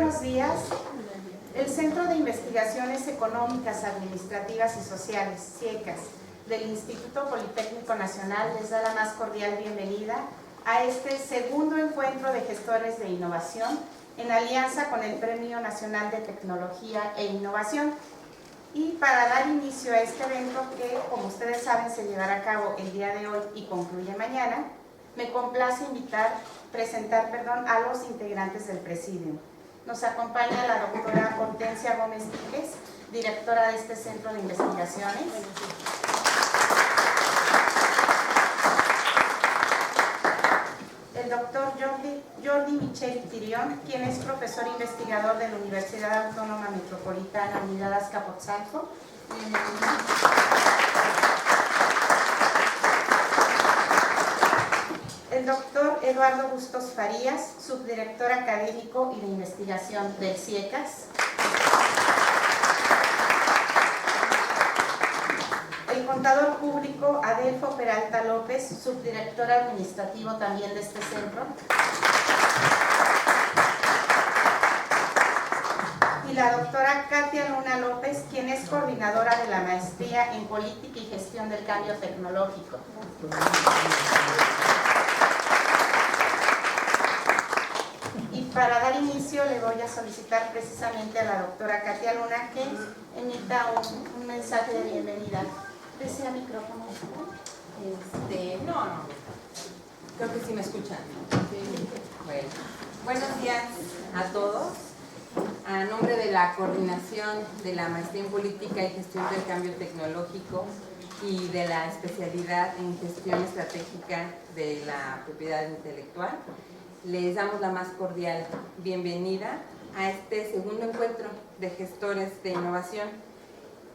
buenos días. El Centro de Investigaciones Económicas, Administrativas y Sociales, CIECAS, del Instituto Politécnico Nacional les da la más cordial bienvenida a este segundo encuentro de gestores de innovación en alianza con el Premio Nacional de Tecnología e Innovación. Y para dar inicio a este evento que, como ustedes saben, se llevará a cabo el día de hoy y concluye mañana, me complace presentar a los integrantes del Presidium. Nos acompaña la doctora Hortensia Gómez Díquez, directora de este Centro de Investigaciones. El doctor Jordi Michel Tirión, quien es profesor investigador de la Universidad Autónoma Metropolitana Unidad Azcapotzalco. El doctor Eduardo Bustos Farías, subdirector académico y de investigación del CIECAS. El contador público Adelfo Peralta López, subdirector administrativo también de este centro. Y la doctora Katia Luna López, quien es coordinadora de la maestría en Política y Gestión del Cambio Tecnológico. Y para dar inicio le voy a solicitar precisamente a la doctora Katia Luna que emita un mensaje de bienvenida. ¿Desea micrófono? No. Creo que sí me escuchan. Sí. Bueno. Buenos días a todos. A nombre de la coordinación de la maestría en Política y Gestión del Cambio Tecnológico y de la especialidad en Gestión Estratégica de la Propiedad Intelectual, les damos la más cordial bienvenida a este segundo encuentro de gestores de innovación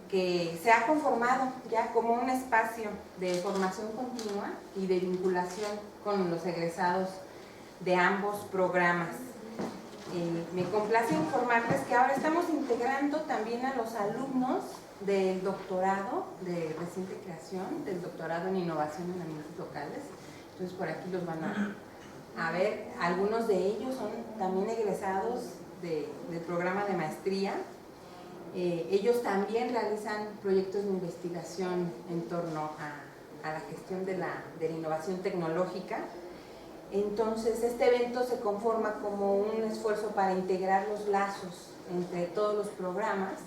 que se ha conformado ya como un espacio de formación continua y de vinculación con los egresados de ambos programas. Me complace informarles que ahora estamos integrando también a los alumnos del doctorado de reciente creación, del doctorado en innovación en ambientes locales. Entonces por aquí los van a ver. Algunos de ellos son también egresados del programa de maestría. Ellos también realizan proyectos de investigación en torno a la gestión de la innovación tecnológica. Entonces este evento se conforma como un esfuerzo para integrar los lazos entre todos los programas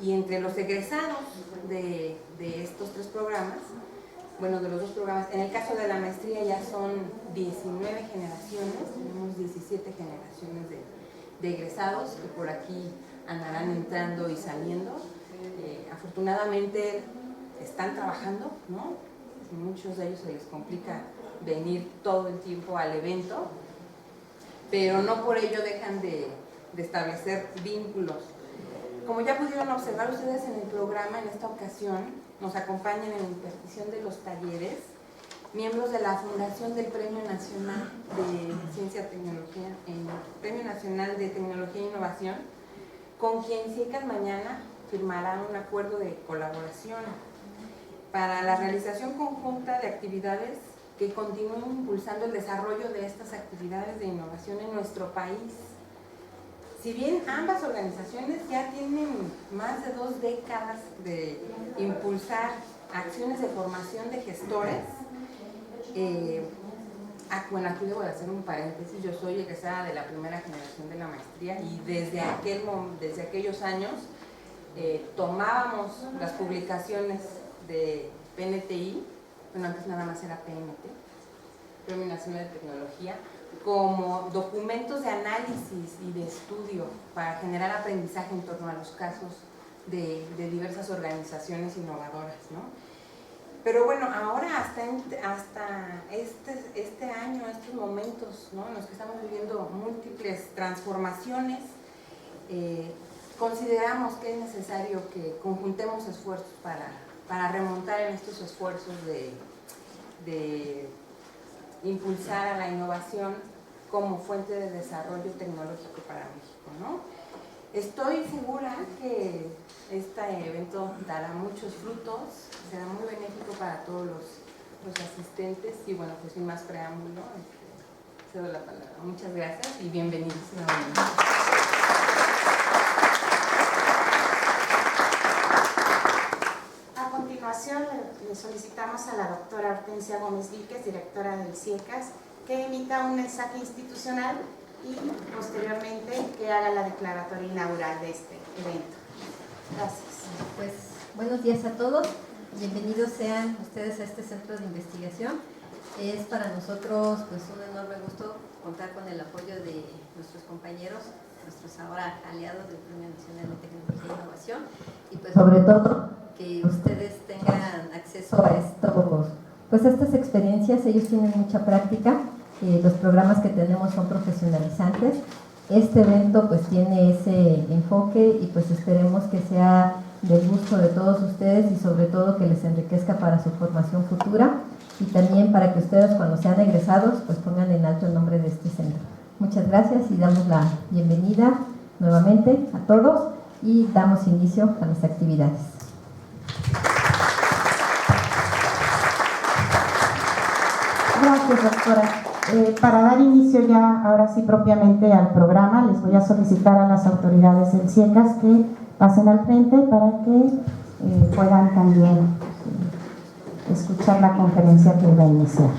y entre los egresados de estos tres programas, bueno, de los dos programas. En el caso de la maestría ya son 19 generaciones, tenemos 17 generaciones de egresados que por aquí andarán entrando y saliendo. Afortunadamente están trabajando, ¿no? Muchos de ellos se les complica venir todo el tiempo al evento, pero no por ello dejan de establecer vínculos. Como ya pudieron observar ustedes en el programa, en esta ocasión nos acompañan en la impartición de los talleres miembros de la Fundación del Premio Nacional de Ciencia y Tecnología, Premio Nacional de Tecnología e Innovación, con quien CIECAS mañana firmará un acuerdo de colaboración para la realización conjunta de actividades que continúen impulsando el desarrollo de estas actividades de innovación en nuestro país. Si bien ambas organizaciones ya tienen más de 2 décadas de impulsar acciones de formación de gestores, bueno, aquí debo de hacer un paréntesis. Yo soy egresada de la primera generación de la maestría y desde aquellos años tomábamos las publicaciones de PNTI, bueno, antes nada más era PNT, Premio Nacional de Tecnología, como documentos de análisis y de estudio para generar aprendizaje en torno a los casos de diversas organizaciones innovadoras, ¿no? Pero bueno, ahora hasta este año, estos momentos, ¿no?, en los que estamos viviendo múltiples transformaciones, consideramos que es necesario que conjuntemos esfuerzos para remontar en estos esfuerzos de impulsar a la innovación como fuente de desarrollo tecnológico para México, ¿no? Estoy segura que este evento dará muchos frutos, será muy benéfico para todos los asistentes y bueno, pues sin más preámbulo, cedo la palabra. Muchas gracias y bienvenidos nuevamente. le solicitamos a la doctora Hortensia Gómez Víquez, directora del CIECAS, que emita un mensaje institucional y posteriormente que haga la declaratoria inaugural de este evento. Gracias. Pues buenos días a todos, bienvenidos sean ustedes a este centro de investigación. Es para nosotros pues un enorme gusto contar con el apoyo de nuestros compañeros, nuestros ahora aliados del Premio Nacional de Tecnología e Innovación, y pues sobre todo que ustedes tengan acceso a estas experiencias. Ellos tienen mucha práctica, los programas que tenemos son profesionalizantes. Este evento pues tiene ese enfoque y pues esperemos que sea del gusto de todos ustedes y sobre todo que les enriquezca para su formación futura y también para que ustedes cuando sean egresados pues pongan en alto el nombre de este centro. Muchas gracias y damos la bienvenida nuevamente a todos y damos inicio a las actividades. Gracias, doctora. Para dar inicio ya, ahora sí propiamente al programa, les voy a solicitar a las autoridades del CIECAS que pasen al frente para que puedan también escuchar la conferencia que va a iniciar.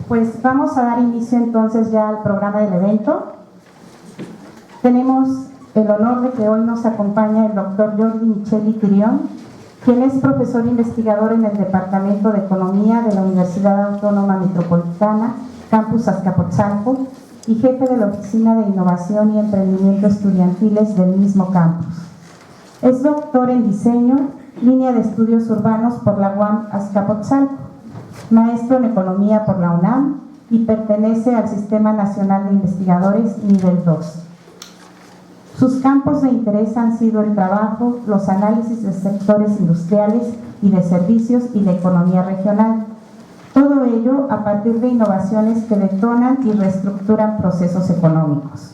Pues vamos a dar inicio entonces ya al programa del evento. Tenemos el honor de que hoy nos acompañe el doctor Jordi Micheli Tirión, quien es profesor investigador en el Departamento de Economía de la Universidad Autónoma Metropolitana, Campus Azcapotzalco, y jefe de la Oficina de Innovación y Emprendimiento Estudiantiles del mismo campus. Es doctor en Diseño, línea de Estudios Urbanos por la UAM Azcapotzalco, maestro en Economía por la UNAM y pertenece al Sistema Nacional de Investigadores Nivel 2. Sus campos de interés han sido el trabajo, los análisis de sectores industriales y de servicios y la economía regional. Todo ello a partir de innovaciones que detonan y reestructuran procesos económicos.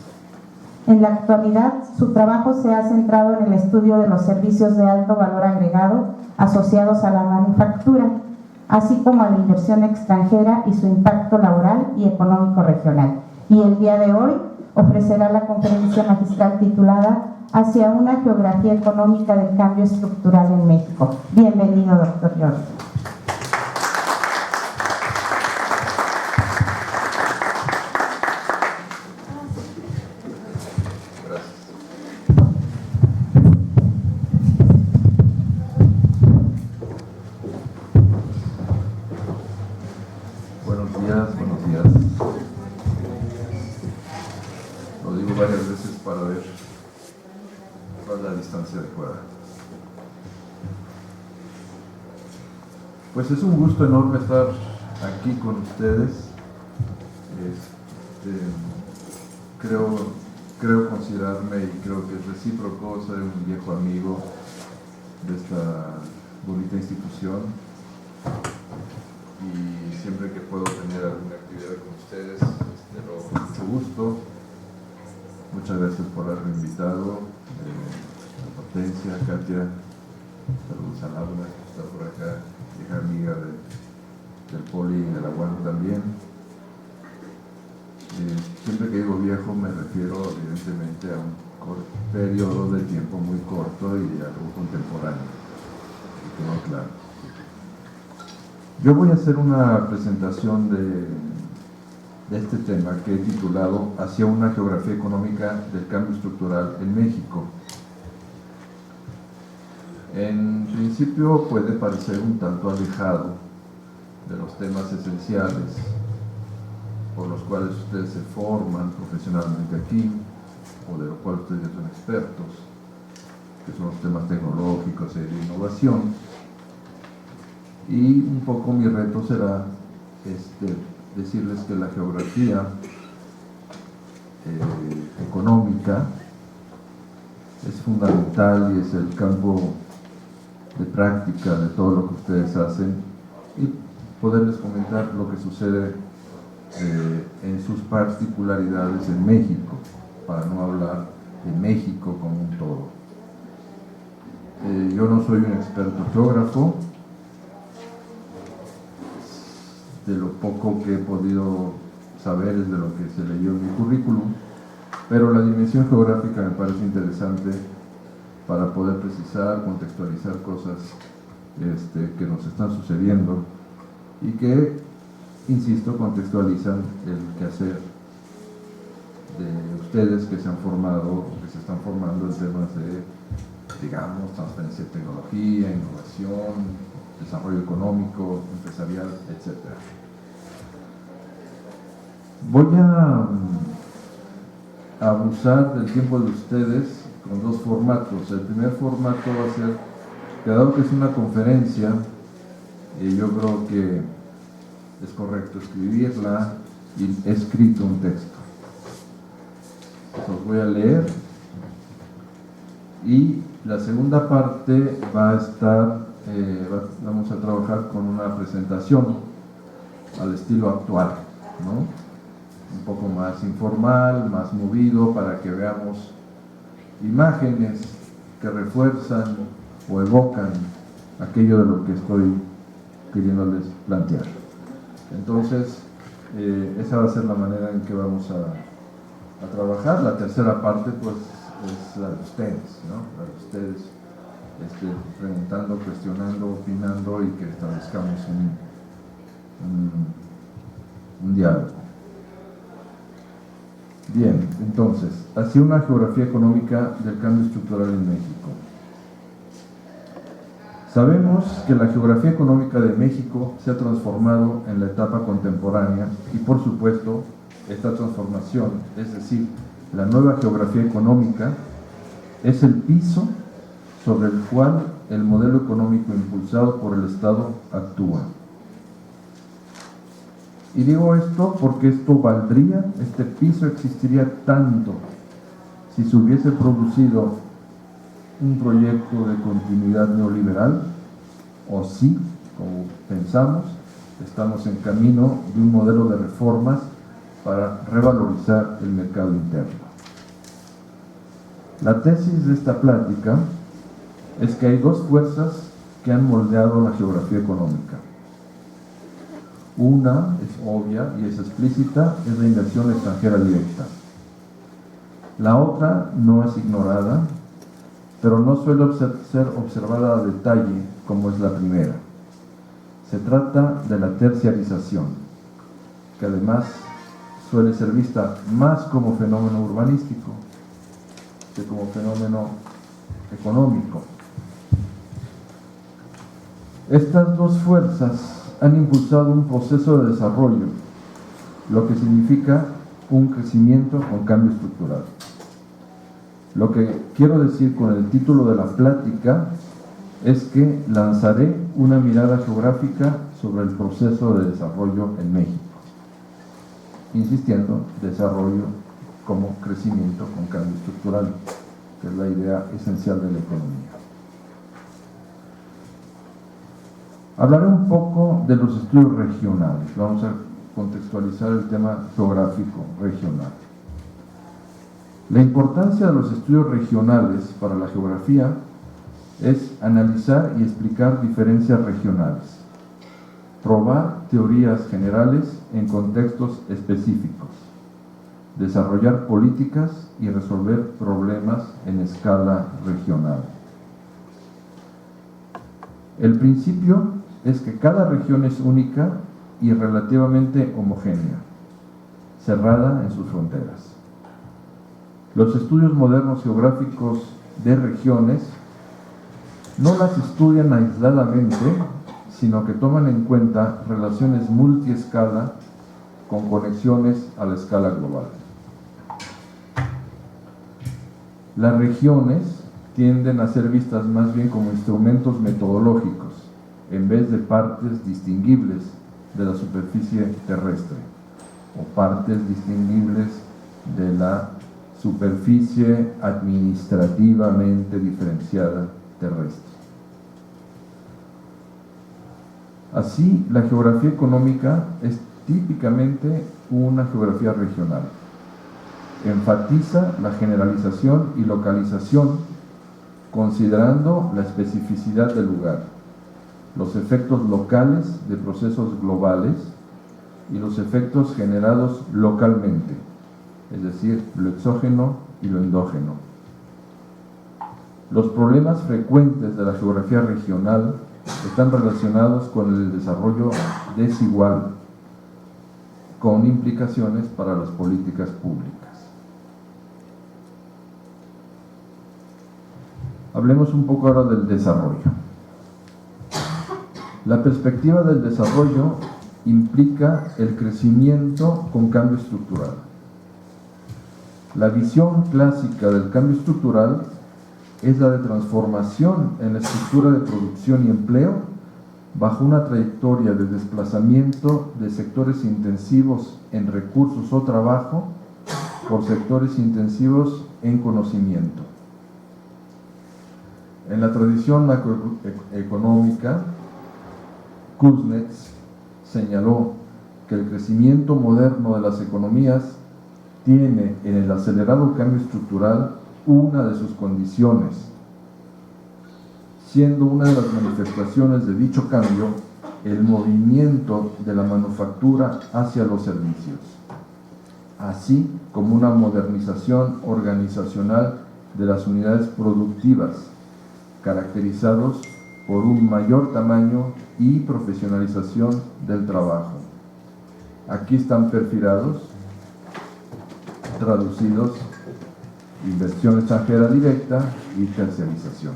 En la actualidad, su trabajo se ha centrado en el estudio de los servicios de alto valor agregado asociados a la manufactura, así como a la inversión extranjera y su impacto laboral y económico regional. Y el día de hoy ofrecerá la conferencia magistral titulada Hacia una geografía económica del cambio estructural en México. Bienvenido, doctor Jordi. Buenos días. Lo digo varias veces para ver cuál es la distancia adecuada. Pues es un gusto enorme estar aquí con ustedes. Creo considerarme y creo que es recíproco, soy un viejo amigo de esta bonita institución. Y siempre que puedo tener alguna actividad con ustedes, lo hago con mucho gusto. Muchas gracias por haberme invitado. Hortensia, Katia, saludos a Laura, que está por acá, hija amiga del Poli y de la UAM también. Siempre que digo viejo me refiero evidentemente a un periodo de tiempo muy corto y algo contemporáneo. Que quedó claro. Yo voy a hacer una presentación de este tema que he titulado Hacia una geografía económica del cambio estructural en México. En principio puede parecer un tanto alejado de los temas esenciales por los cuales ustedes se forman profesionalmente aquí o de los cuales ustedes son expertos, que son los temas tecnológicos y de innovación. Y un poco mi reto será decirles que la geografía económica es fundamental y es el campo de práctica de todo lo que ustedes hacen y poderles comentar lo que sucede en sus particularidades en México, para no hablar de México como un todo. Yo no soy un experto geógrafo, de lo poco que he podido saber es de lo que se leyó en mi currículum, pero la dimensión geográfica me parece interesante para poder precisar, contextualizar cosas que nos están sucediendo y que, insisto, contextualizan el quehacer de ustedes que se han formado o que se están formando en temas de, digamos, transferencia de tecnología, innovación, desarrollo económico, empresarial, etc. Voy a abusar del tiempo de ustedes con dos formatos. El primer formato va a ser, dado que es una conferencia, yo creo que es correcto escribirla, y he escrito un texto. Los voy a leer y la segunda parte va a estar, vamos a trabajar con una presentación al estilo actual, ¿no? Un poco más informal, más movido, para que veamos imágenes que refuerzan o evocan aquello de lo que estoy queriéndoles plantear. Entonces, esa va a ser la manera en que vamos a trabajar. La tercera parte, pues, es la de ustedes, ¿no? La de ustedes preguntando, cuestionando, opinando, y que establezcamos un diálogo. Bien, entonces, hacia una geografía económica del cambio estructural en México. Sabemos que la geografía económica de México se ha transformado en la etapa contemporánea y, por supuesto, esta transformación, es decir, la nueva geografía económica, es el piso sobre el cual el modelo económico impulsado por el Estado actúa. Y digo esto porque esto valdría, este piso existiría tanto si se hubiese producido un proyecto de continuidad neoliberal, o si, como pensamos, estamos en camino de un modelo de reformas para revalorizar el mercado interno. La tesis de esta plática es que hay dos fuerzas que han moldeado la geografía económica. Una es obvia y es explícita, es la inversión extranjera directa. La otra no es ignorada, pero no suele ser observada a detalle como es la primera. Se trata de la terciarización, que además suele ser vista más como fenómeno urbanístico que como fenómeno económico. Estas dos fuerzas han impulsado un proceso de desarrollo, lo que significa un crecimiento con cambio estructural. Lo que quiero decir con el título de la plática es que lanzaré una mirada geográfica sobre el proceso de desarrollo en México, insistiendo, desarrollo como crecimiento con cambio estructural, que es la idea esencial de la economía. Hablaré un poco de los estudios regionales. Vamos a contextualizar el tema geográfico regional. La importancia de los estudios regionales para la geografía es analizar y explicar diferencias regionales, probar teorías generales en contextos específicos, desarrollar políticas y resolver problemas en escala regional. El principio es que cada región es única y relativamente homogénea, cerrada en sus fronteras. Los estudios modernos geográficos de regiones no las estudian aisladamente, sino que toman en cuenta relaciones multiescala con conexiones a la escala global. Las regiones tienden a ser vistas más bien como instrumentos metodológicos, en vez de partes distinguibles de la superficie terrestre, o partes distinguibles de la superficie administrativamente diferenciada terrestre. Así, la geografía económica es típicamente una geografía regional. enfatiza la generalización y localización considerando la especificidad del lugar, los efectos locales de procesos globales y los efectos generados localmente, es decir, lo exógeno y lo endógeno. Los problemas frecuentes de la geografía regional están relacionados con el desarrollo desigual, con implicaciones para las políticas públicas. Hablemos un poco ahora del desarrollo. La perspectiva del desarrollo implica el crecimiento con cambio estructural. La visión clásica del cambio estructural es la de transformación en la estructura de producción y empleo bajo una trayectoria de desplazamiento de sectores intensivos en recursos o trabajo por sectores intensivos en conocimiento. En la tradición macroeconómica, Kuznets señaló que el crecimiento moderno de las economías tiene en el acelerado cambio estructural una de sus condiciones, siendo una de las manifestaciones de dicho cambio el movimiento de la manufactura hacia los servicios, así como una modernización organizacional de las unidades productivas, caracterizados por un mayor tamaño y profesionalización del trabajo. Aquí están perfilados, traducidos, inversión extranjera directa y terciarización.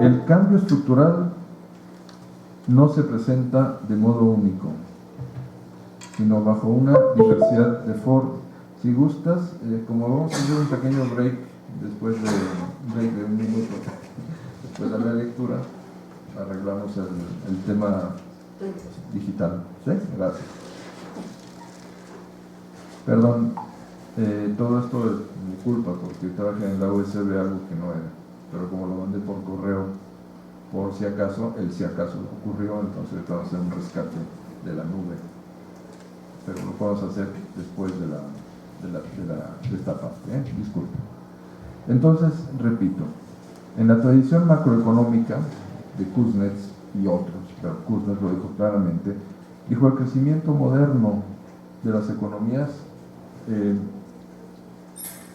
El cambio estructural no se presenta de modo único, sino bajo una diversidad de formas. Si gustas, como vamos a hacer un pequeño break después de un minuto, después de la lectura, arreglamos el tema digital. ¿Sí? Gracias. Perdón, todo esto es mi culpa porque trabajé en la USB algo que no era, pero como lo mandé por correo, por si acaso ocurrió, entonces vamos a hacer un rescate de la nube, pero lo podemos hacer después de esta parte, disculpe. Entonces, repito, en la tradición macroeconómica de Kuznets y otros, pero Kuznets lo dijo claramente, dijo el crecimiento moderno de las economías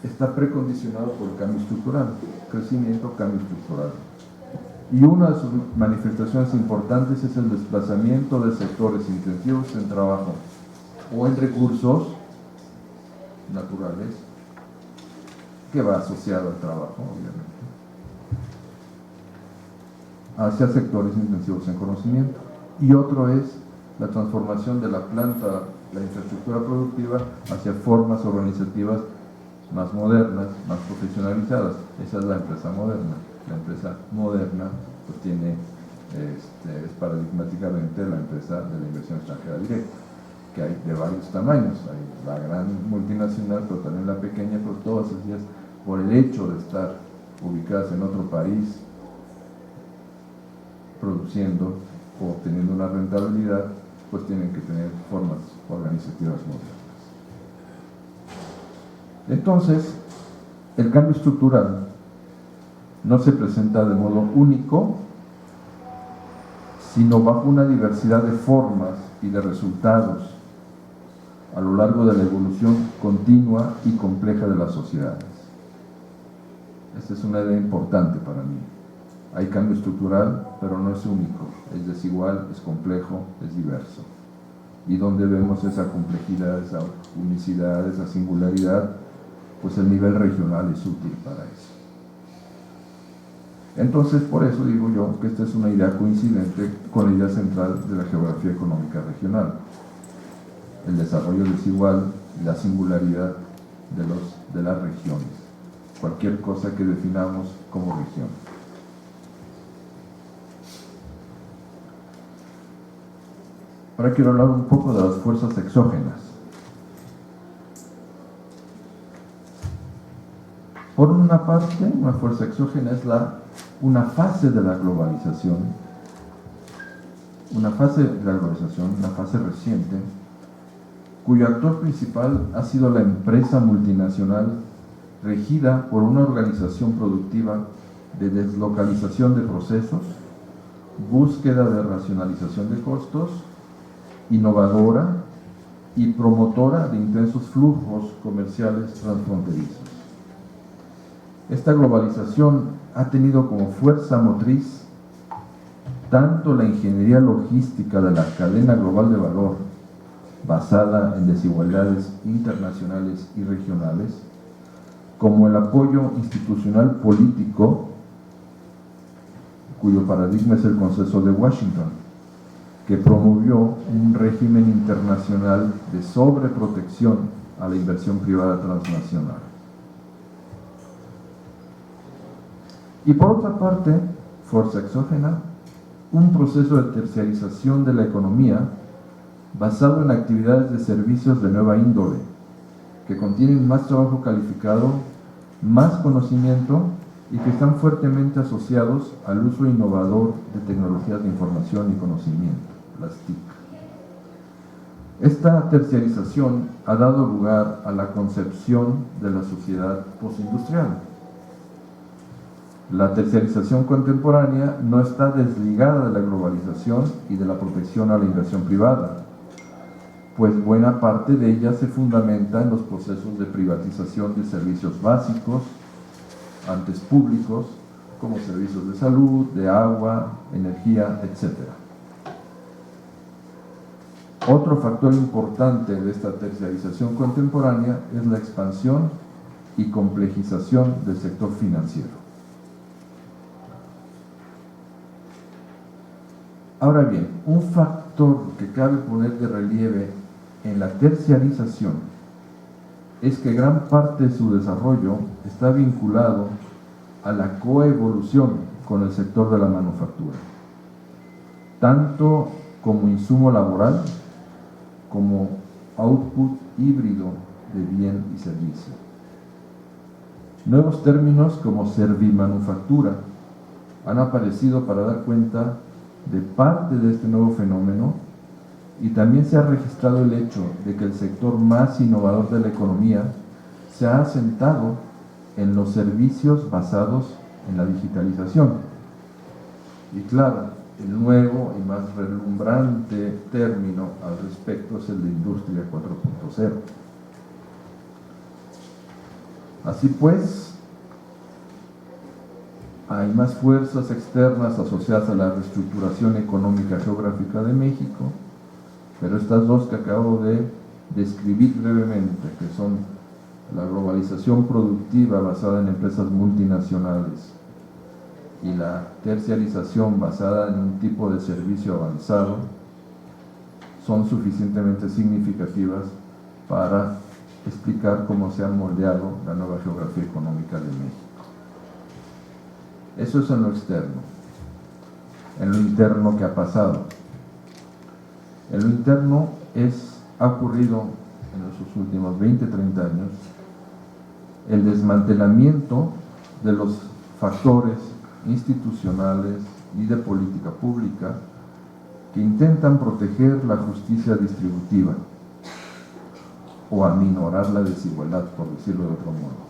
está precondicionado por el cambio estructural, crecimiento, cambio estructural. Y una de sus manifestaciones importantes es el desplazamiento de sectores intensivos en trabajo o en recursos naturales, que va asociado al trabajo, obviamente, hacia sectores intensivos en conocimiento. Y otro es la transformación de la planta, la infraestructura productiva, hacia formas organizativas más modernas, más profesionalizadas. Esa es la empresa moderna. La empresa moderna pues tiene, es paradigmáticamente la empresa de la inversión extranjera directa, que hay de varios tamaños. Hay la gran multinacional, pero también la pequeña, pero todas ellas, por el hecho de estar ubicadas en otro país, produciendo o obteniendo una rentabilidad, pues tienen que tener formas organizativas modernas. Entonces, el cambio estructural no se presenta de modo único, sino bajo una diversidad de formas y de resultados a lo largo de la evolución continua y compleja de las sociedades. Esta es una idea importante para mí. Hay cambio estructural, pero no es único, es desigual, es complejo, es diverso. Y donde vemos esa complejidad, esa unicidad, esa singularidad, pues el nivel regional es útil para eso. Entonces, por eso digo yo que esta es una idea coincidente con la idea central de la geografía económica regional. El desarrollo desigual y la singularidad de las regiones. Cualquier cosa que definamos como región. Ahora quiero hablar un poco de las fuerzas exógenas. Por una parte, una fuerza exógena es una fase de la globalización una fase de la globalización, una fase reciente, cuyo actor principal ha sido la empresa multinacional regida por una organización productiva de deslocalización de procesos, búsqueda de racionalización de costos, innovadora y promotora de intensos flujos comerciales transfronterizos. Esta globalización ha tenido como fuerza motriz tanto la ingeniería logística de la cadena global de valor, basada en desigualdades internacionales y regionales, como el apoyo institucional político, cuyo paradigma es el Consenso de Washington, que promovió un régimen internacional de sobreprotección a la inversión privada transnacional. Y por otra parte, fuerza exógena, un proceso de terciarización de la economía basado en actividades de servicios de nueva índole, que contienen más trabajo calificado, más conocimiento y que están fuertemente asociados al uso innovador de tecnologías de información y conocimiento, las TIC. Esta terciarización ha dado lugar a la concepción de la sociedad postindustrial. La terciarización contemporánea no está desligada de la globalización y de la protección a la inversión privada, pues buena parte de ella se fundamenta en los procesos de privatización de servicios básicos, antes públicos, como servicios de salud, de agua, energía, etc. Otro factor importante de esta terciarización contemporánea es la expansión y complejización del sector financiero. Ahora bien, un factor que cabe poner de relieve en la terciarización es que gran parte de su desarrollo está vinculado a la coevolución con el sector de la manufactura, tanto como insumo laboral como output híbrido de bien y servicio. Nuevos términos como servimanufactura han aparecido para dar cuenta de parte de este nuevo fenómeno, y también se ha registrado el hecho de que el sector más innovador de la economía se ha asentado en los servicios basados en la digitalización. Y claro, el nuevo y más relumbrante término al respecto es el de Industria 4.0. Así pues, hay más fuerzas externas asociadas a la reestructuración económica geográfica de México, pero estas dos que acabo de describir brevemente, que son la globalización productiva basada en empresas multinacionales y la terciarización basada en un tipo de servicio avanzado, son suficientemente significativas para explicar cómo se ha moldeado la nueva geografía económica de México. Eso es en lo externo. En lo interno, ¿qué ha pasado? En lo interno ha ocurrido en los últimos 20, 30 años el desmantelamiento de los factores institucionales y de política pública que intentan proteger la justicia distributiva o aminorar la desigualdad, por decirlo de otro modo.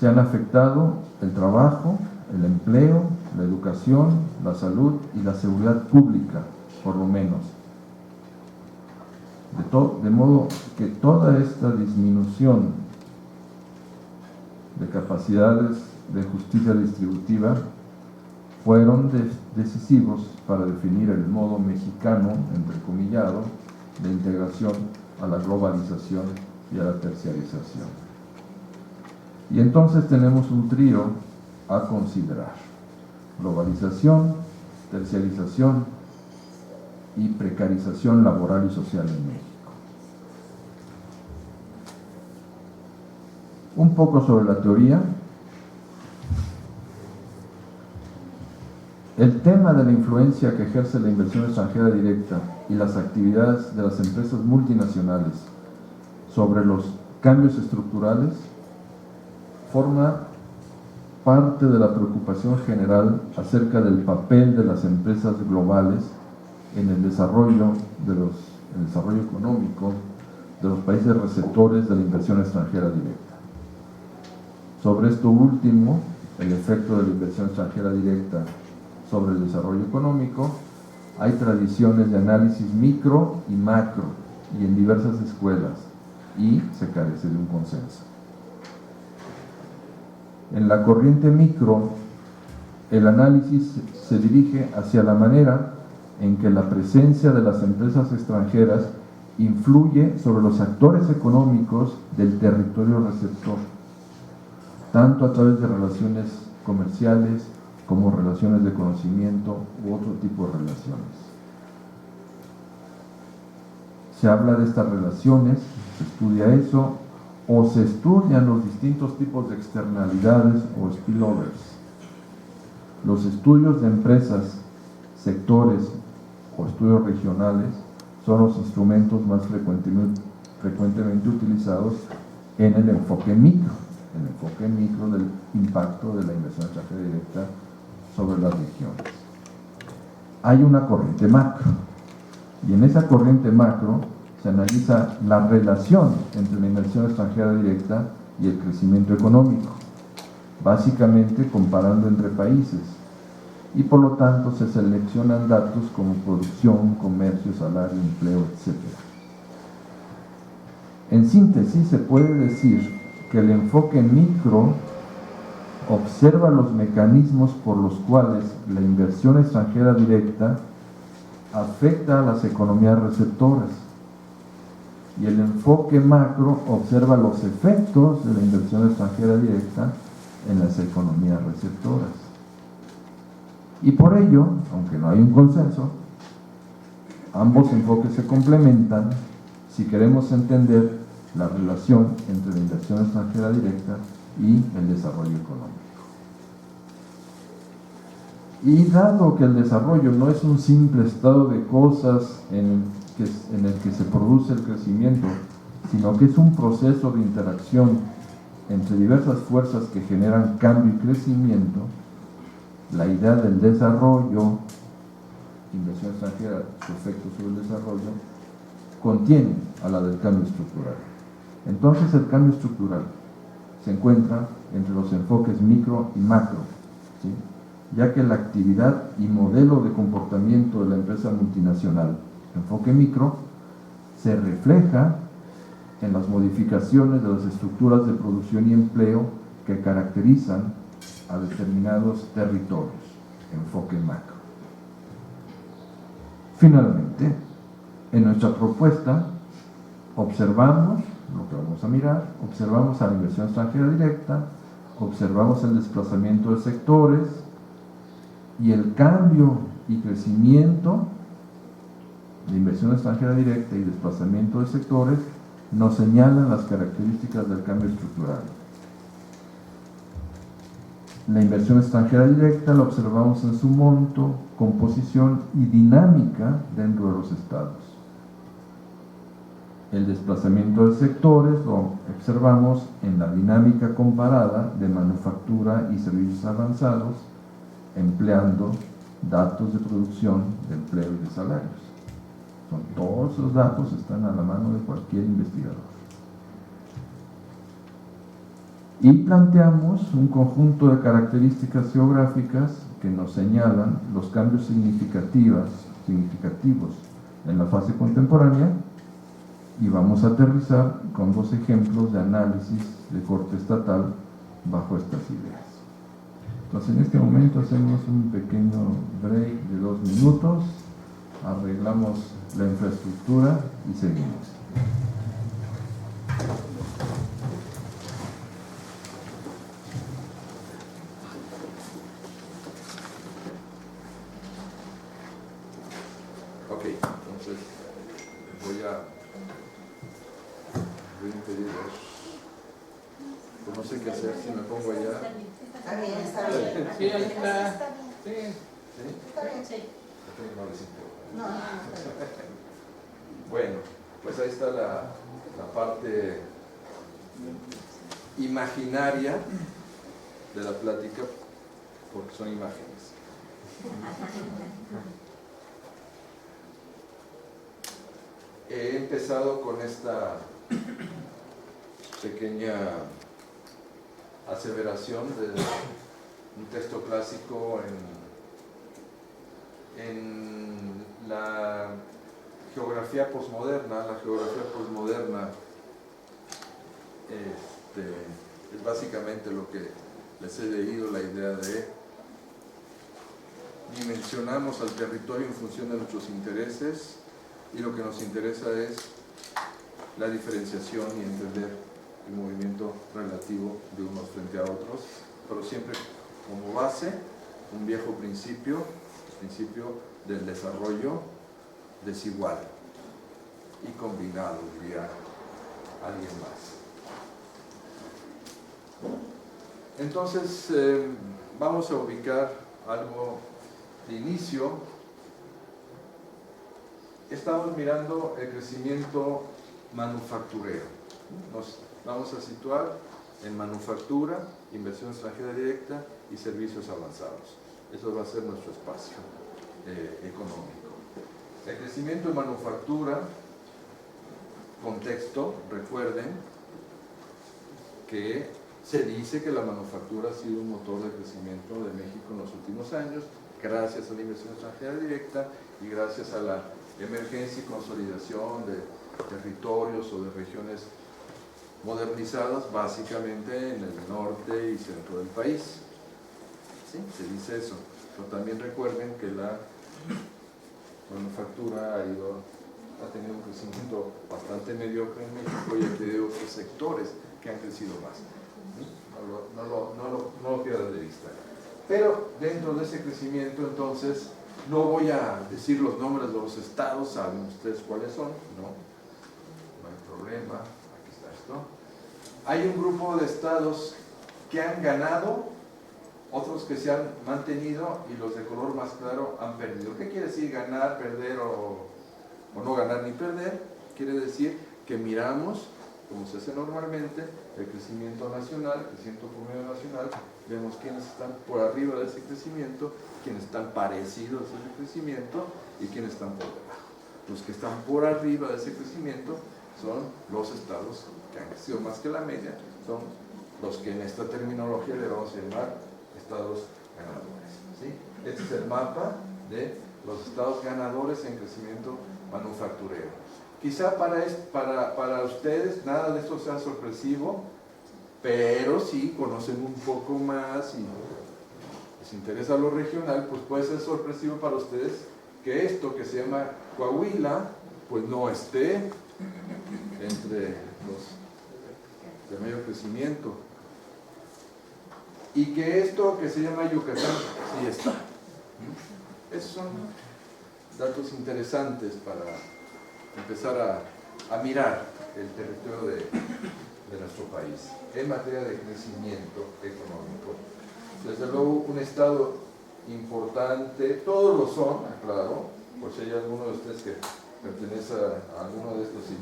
Se han afectado el trabajo, el empleo, la educación, la salud y la seguridad pública, por lo menos. De modo que toda esta disminución de capacidades de justicia distributiva fueron decisivos para definir el modo mexicano, entrecomillado, de integración a la globalización y a la terciarización. Y entonces tenemos un trío a considerar: globalización, terciarización y precarización laboral y social en México. Un poco sobre la teoría. El tema de la influencia que ejerce la inversión extranjera directa y las actividades de las empresas multinacionales sobre los cambios estructurales forma parte de la preocupación general acerca del papel de las empresas globales en el desarrollo económico de los países receptores de la inversión extranjera directa. Sobre esto último, el efecto de la inversión extranjera directa sobre el desarrollo económico, hay tradiciones de análisis micro y macro y en diversas escuelas, y se carece de un consenso. En la corriente micro, el análisis se dirige hacia la manera en que la presencia de las empresas extranjeras influye sobre los actores económicos del territorio receptor, tanto a través de relaciones comerciales como relaciones de conocimiento u otro tipo de relaciones. Se habla de estas relaciones, se estudia eso, o se estudian los distintos tipos de externalidades o spillovers. Los estudios de empresas, sectores o estudios regionales son los instrumentos más frecuentemente utilizados en el enfoque micro del impacto de la inversión extranjera directa sobre las regiones. Hay una corriente macro, y en esa corriente macro se analiza la relación entre la inversión extranjera directa y el crecimiento económico, básicamente comparando entre países, y por lo tanto se seleccionan datos como producción, comercio, salario, empleo, etc. En síntesis, se puede decir que el enfoque micro observa los mecanismos por los cuales la inversión extranjera directa afecta a las economías receptoras, y el enfoque macro observa los efectos de la inversión extranjera directa en las economías receptoras. Y por ello, aunque no hay un consenso, ambos enfoques se complementan si queremos entender la relación entre la inversión extranjera directa y el desarrollo económico. Y dado que el desarrollo no es un simple estado de cosas en el que se produce el crecimiento, sino que es un proceso de interacción entre diversas fuerzas que generan cambio y crecimiento, la idea del desarrollo, inversión extranjera, su efecto sobre el desarrollo, contiene a la del cambio estructural. Entonces el cambio estructural se encuentra entre los enfoques micro y macro, ¿sí? Ya que la actividad y modelo de comportamiento de la empresa multinacional, enfoque micro, se refleja en las modificaciones de las estructuras de producción y empleo que caracterizan a determinados territorios, enfoque macro. Finalmente, en nuestra propuesta observamos lo que vamos a mirar, observamos a la inversión extranjera directa, observamos el desplazamiento de sectores y el cambio y crecimiento de inversión extranjera directa y desplazamiento de sectores nos señalan las características del cambio estructural. La inversión extranjera directa la observamos en su monto, composición y dinámica dentro de los estados. El desplazamiento de sectores lo observamos en la dinámica comparada de manufactura y servicios avanzados, empleando datos de producción, de empleo y de salarios. Todos los datos están a la mano de cualquier investigador. Y planteamos un conjunto de características geográficas que nos señalan los cambios significativos en la fase contemporánea, y vamos a aterrizar con dos ejemplos de análisis de corte estatal bajo estas ideas. Entonces, en este momento hacemos un pequeño break de 2 minutos, arreglamos la infraestructura y seguimos. Ok, entonces voy a impedir, pues no sé qué hacer, si me pongo allá. Está bien, está bien. Sí, ahí está. Sí. ¿Sí? Está bien, sí. No les importa. No, está bien. Bueno, pues ahí está la parte imaginaria de la plática porque son imágenes. He empezado con esta pequeña aseveración de un texto clásico en la geografía posmoderna. La geografía posmoderna es básicamente lo que les he leído, la idea de dimensionamos al territorio en función de nuestros intereses, y lo que nos interesa es la diferenciación y entender el movimiento relativo de unos frente a otros, pero siempre como base un viejo principio, el principio del desarrollo desigual y combinado, diría alguien más. Entonces vamos a ubicar algo de inicio. Estamos mirando el crecimiento manufacturero. Nos vamos a situar en manufactura, inversión extranjera directa y servicios avanzados. Eso va a ser nuestro espacio económico. El crecimiento de manufactura, contexto, recuerden que se dice que la manufactura ha sido un motor de crecimiento de México en los últimos años, gracias a la inversión extranjera directa y gracias a la emergencia y consolidación de territorios o de regiones modernizadas, básicamente en el norte y centro del país. ¿Sí? Se dice eso. Pero también recuerden que la manufactura ha tenido un crecimiento bastante mediocre en México, y hay otros sectores que han crecido más. No lo pierdan de vista. Pero dentro de ese crecimiento, entonces, no voy a decir los nombres de los estados, saben ustedes cuáles son, no hay problema, aquí está esto. Hay un grupo de estados que han ganado, otros que se han mantenido, y los de color más claro han perdido. ¿Qué quiere decir ganar, perder o no ganar ni perder? Quiere decir que miramos, como se hace normalmente, el crecimiento nacional, el crecimiento promedio nacional, vemos quiénes están por arriba de ese crecimiento, quiénes están parecidos a ese crecimiento y quiénes están por debajo. Los que están por arriba de ese crecimiento son los estados que han crecido más que la media, son los que en esta terminología le vamos a llamar estados ganadores. ¿Sí? Este es el mapa de los estados ganadores en crecimiento manufacturero. Quizá para ustedes nada de esto sea sorpresivo, pero si conocen un poco más y les interesa lo regional, pues puede ser sorpresivo para ustedes que esto que se llama Coahuila, pues no esté entre los de mayor crecimiento, y que esto que se llama Yucatán sí está. Esos son datos interesantes para empezar a mirar el territorio de nuestro país en materia de crecimiento económico. Desde luego un estado importante, todos lo son, claro, por si hay alguno de ustedes que pertenece a alguno de estos y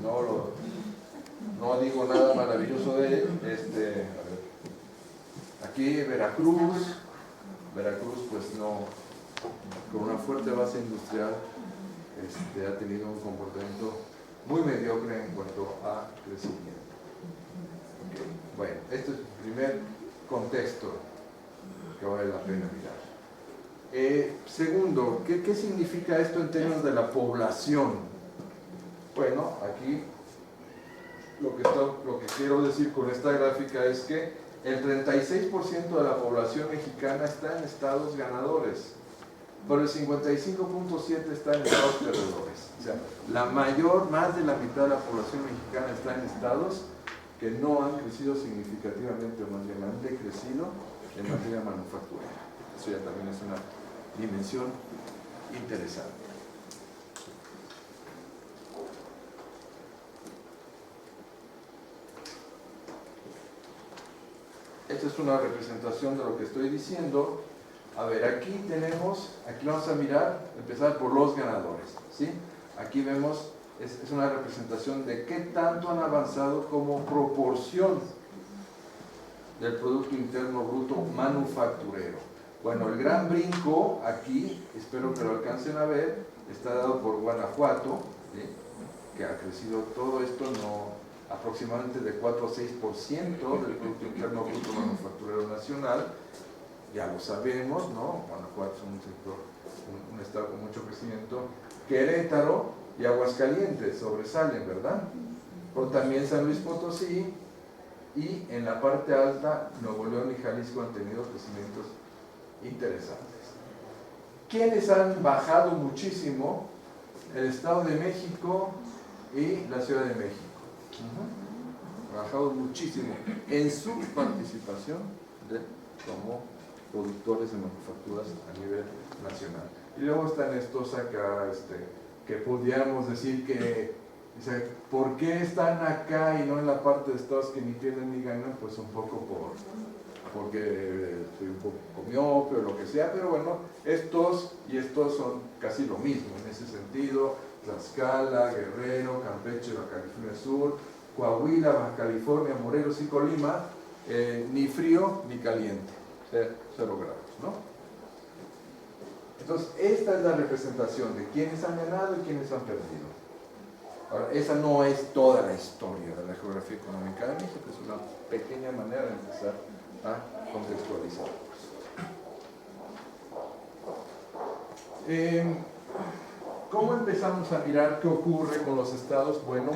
no digo nada maravilloso de él. Aquí Veracruz pues no, con una fuerte base industrial, ha tenido un comportamiento muy mediocre en cuanto a crecimiento. Okay. Bueno, este es el primer contexto que vale la pena mirar. Segundo, ¿qué significa esto en términos de la población? Bueno, aquí lo que quiero decir con esta gráfica es que el 36% de la población mexicana está en estados ganadores, pero el 55.7% está en estados perdedores. O sea, más de la mitad de la población mexicana está en estados que no han crecido significativamente, o más bien han decrecido en materia manufacturera. Eso ya también es una dimensión interesante. Esta es una representación de lo que estoy diciendo. A ver, aquí vamos a mirar, empezar por los ganadores, ¿sí? Aquí vemos, es una representación de qué tanto han avanzado como proporción del Producto Interno Bruto manufacturero. Bueno, el gran brinco aquí, espero que lo alcancen a ver, está dado por Guanajuato, ¿sí?, que ha crecido todo esto, aproximadamente de 4 a 6% del Producto Interno Bruto manufacturero nacional. Ya lo sabemos, ¿no? Guanajuato es un sector, un estado con mucho crecimiento. Querétaro y Aguascalientes sobresalen, ¿verdad? Pero también San Luis Potosí, y en la parte alta Nuevo León y Jalisco han tenido crecimientos interesantes. ¿Quiénes han bajado muchísimo? El Estado de México y la Ciudad de México. Bajado muchísimo en su participación como productores de manufacturas a nivel nacional. Y luego están estos acá, que podríamos decir que, ¿por qué están acá y no en la parte de estados que ni pierden ni ganan? Pues un poco porque soy un poco miope o lo que sea, pero bueno, estos y estos son casi lo mismo en ese sentido. Tlaxcala, Guerrero, Campeche, Baja California Sur, Coahuila, Baja California, Morelos y Colima, ni frío ni caliente, 0 grados, ¿no? Entonces, esta es la representación de quienes han ganado y quienes han perdido. Ahora, esa no es toda la historia de la geografía económica de México, es una pequeña manera de empezar a contextualizar. ¿Cómo empezamos a mirar qué ocurre con los estados? Bueno,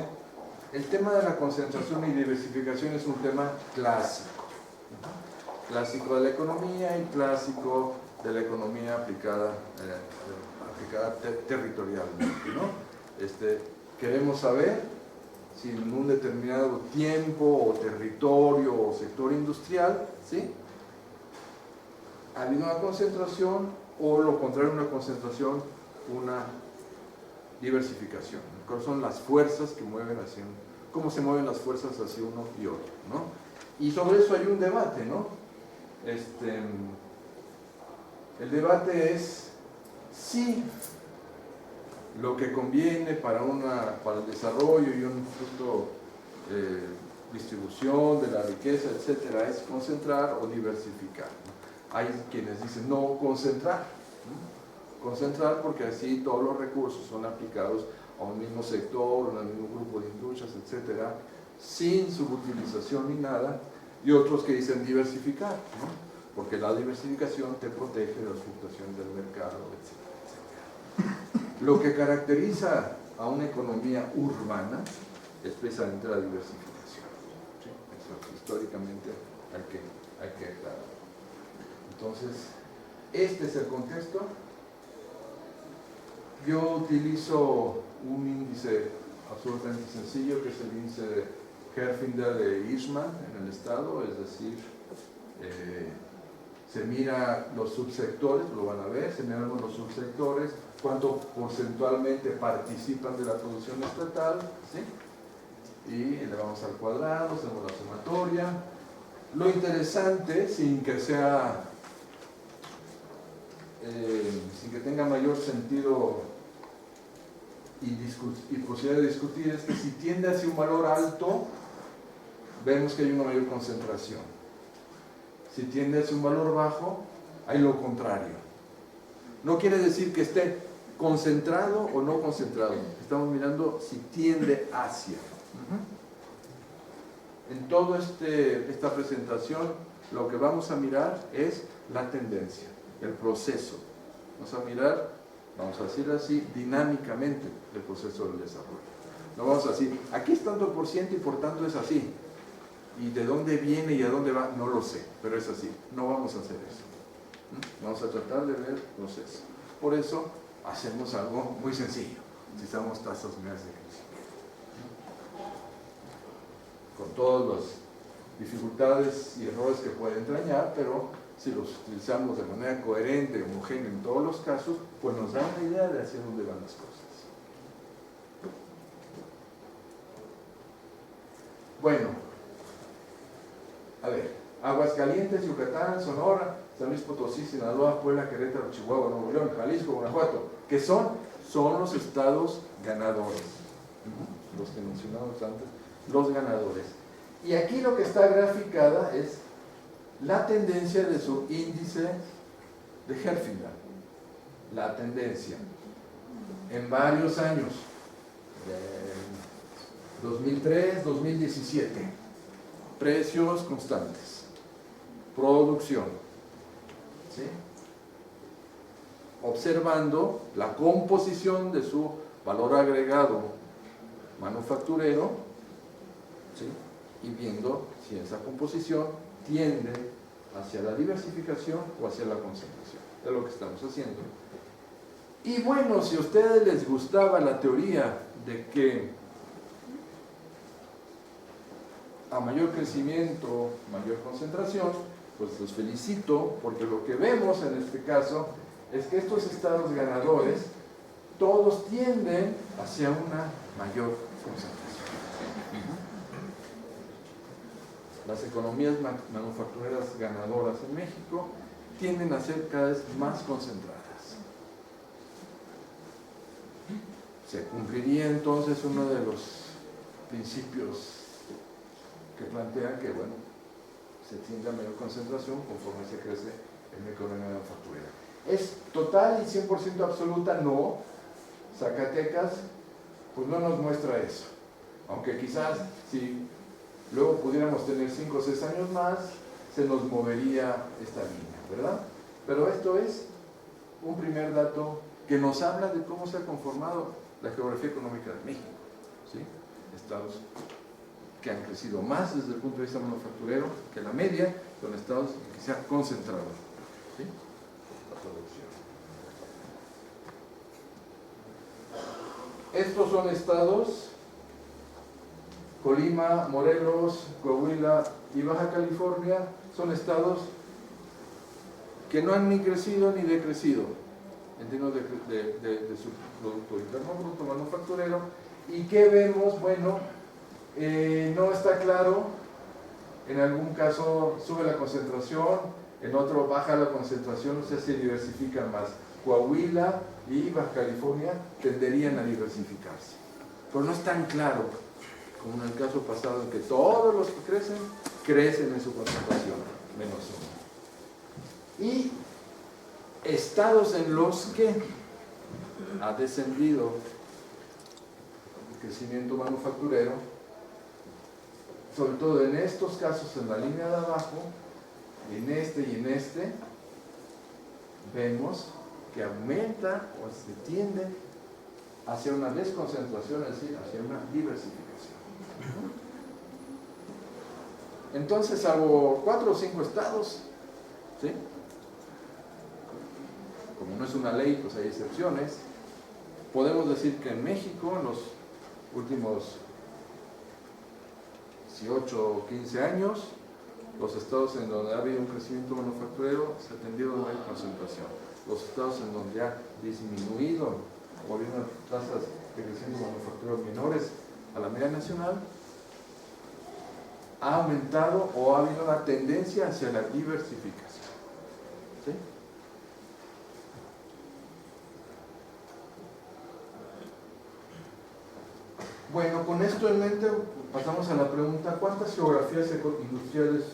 el tema de la concentración y diversificación es un tema clásico. Clásico de la economía y clásico de la economía aplicada territorialmente, ¿no? Queremos saber si en un determinado tiempo o territorio o sector industrial, ¿sí?, ha habido una concentración o lo contrario, una concentración, una diversificación. ¿Cuáles son las fuerzas que mueven hacia cómo se mueven las fuerzas hacia uno y otro, ¿no? Y sobre eso hay un debate, ¿no? El debate es si lo que conviene para el desarrollo y un justo distribución de la riqueza, etcétera, es concentrar o diversificar, ¿no? Hay quienes dicen no concentrar, ¿no? Concentrar porque así todos los recursos son aplicados a un mismo sector, a un mismo grupo de industrias, etcétera, sin subutilización ni nada, y otros que dicen diversificar, ¿no? Porque la diversificación te protege de las fluctuaciones del mercado, etcétera, etcétera. Lo que caracteriza a una economía urbana es precisamente la diversificación, ¿sí? Eso, históricamente hay que aclarar. Entonces, este es el contexto. Yo utilizo un índice absolutamente sencillo, que es el índice de Herfindahl e Hirschman en el estado, es decir, se mira los subsectores, lo van a ver, se miran los subsectores, cuánto porcentualmente participan de la producción estatal, ¿sí? Y elevamos al cuadrado, hacemos la sumatoria. Lo interesante, sin que sea, sin que tenga mayor sentido y posibilidad de discutir, es que si tiende hacia un valor alto, vemos que hay una mayor concentración. Si tiende hacia un valor bajo, hay lo contrario. No quiere decir que esté concentrado o no concentrado. Estamos mirando si tiende hacia. En toda esta presentación, lo que vamos a mirar es la tendencia, el proceso. Vamos a mirar, vamos a decir así, dinámicamente el proceso del desarrollo. No vamos a decir, aquí es tanto por ciento y por tanto es así. Y de dónde viene y a dónde va, no lo sé, pero es así. No vamos a hacer eso. Vamos a tratar de ver el proceso. Por eso hacemos algo muy sencillo. Utilizamos tasas medias de crecimiento. Con todas las dificultades y errores que puede entrañar, pero si los utilizamos de manera coherente, homogénea en todos los casos, pues nos da una idea de hacia dónde van las cosas. Bueno. A ver, Aguascalientes, Yucatán, Sonora, San Luis Potosí, Sinaloa, Puebla, Querétaro, Chihuahua, Nuevo León, Jalisco, Guanajuato, que son los estados ganadores, los que mencionamos antes, los ganadores. Y aquí lo que está graficada es la tendencia de su índice de Herfindahl, la tendencia en varios años, 2003, 2017, precios constantes, producción, ¿sí? Observando la composición de su valor agregado manufacturero, ¿sí? Y viendo si esa composición tiende hacia la diversificación o hacia la concentración. Es lo que estamos haciendo. Y bueno, si a ustedes les gustaba la teoría de que a mayor crecimiento, mayor concentración, pues los felicito, porque lo que vemos en este caso es que estos estados ganadores todos tienden hacia una mayor concentración. Las economías manufactureras ganadoras en México tienden a ser cada vez más concentradas. Se cumpliría entonces uno de los principios que plantean que, bueno, se tiende a mayor concentración conforme se crece en la economía manufacturera. ¿Es total y 100% absoluta? No. Zacatecas, pues no nos muestra eso. Aunque quizás, si luego pudiéramos tener 5 o 6 años más, se nos movería esta línea, ¿verdad? Pero esto es un primer dato que nos habla de cómo se ha conformado la geografía económica de México, ¿sí? Estados que han crecido más desde el punto de vista manufacturero que la media, son estados que se han concentrado, ¿sí? La producción. Estos son estados: Colima, Morelos, Coahuila y Baja California. Son estados que no han ni crecido ni decrecido en términos de su Producto Interno Bruto manufacturero. ¿Y qué vemos? Bueno, no está claro. En algún caso sube la concentración, en otro baja la concentración, o sea, se diversifican más. Coahuila y Baja California tenderían a diversificarse, pero no es tan claro como en el caso pasado, en que todos los que crecen en su concentración, menos uno. Y estados en los que ha descendido el crecimiento manufacturero, sobre todo en estos casos en la línea de abajo, en este y en este, vemos que aumenta o se tiende hacia una desconcentración, es decir, hacia una diversificación. Entonces, salvo 4 o 5 estados, ¿sí? Como no es una ley, pues hay excepciones. Podemos decir que en México, en los últimos 18 o 15 años, los estados en donde ha habido un crecimiento manufacturero se ha tendido a una concentración. Los estados en donde ha disminuido o ha habido tasas de crecimiento manufacturero menores a la media nacional, ha aumentado o ha habido una tendencia hacia la diversificación. ¿Sí? Bueno, con esto en mente pasamos a la pregunta: ¿cuántas geografías industriales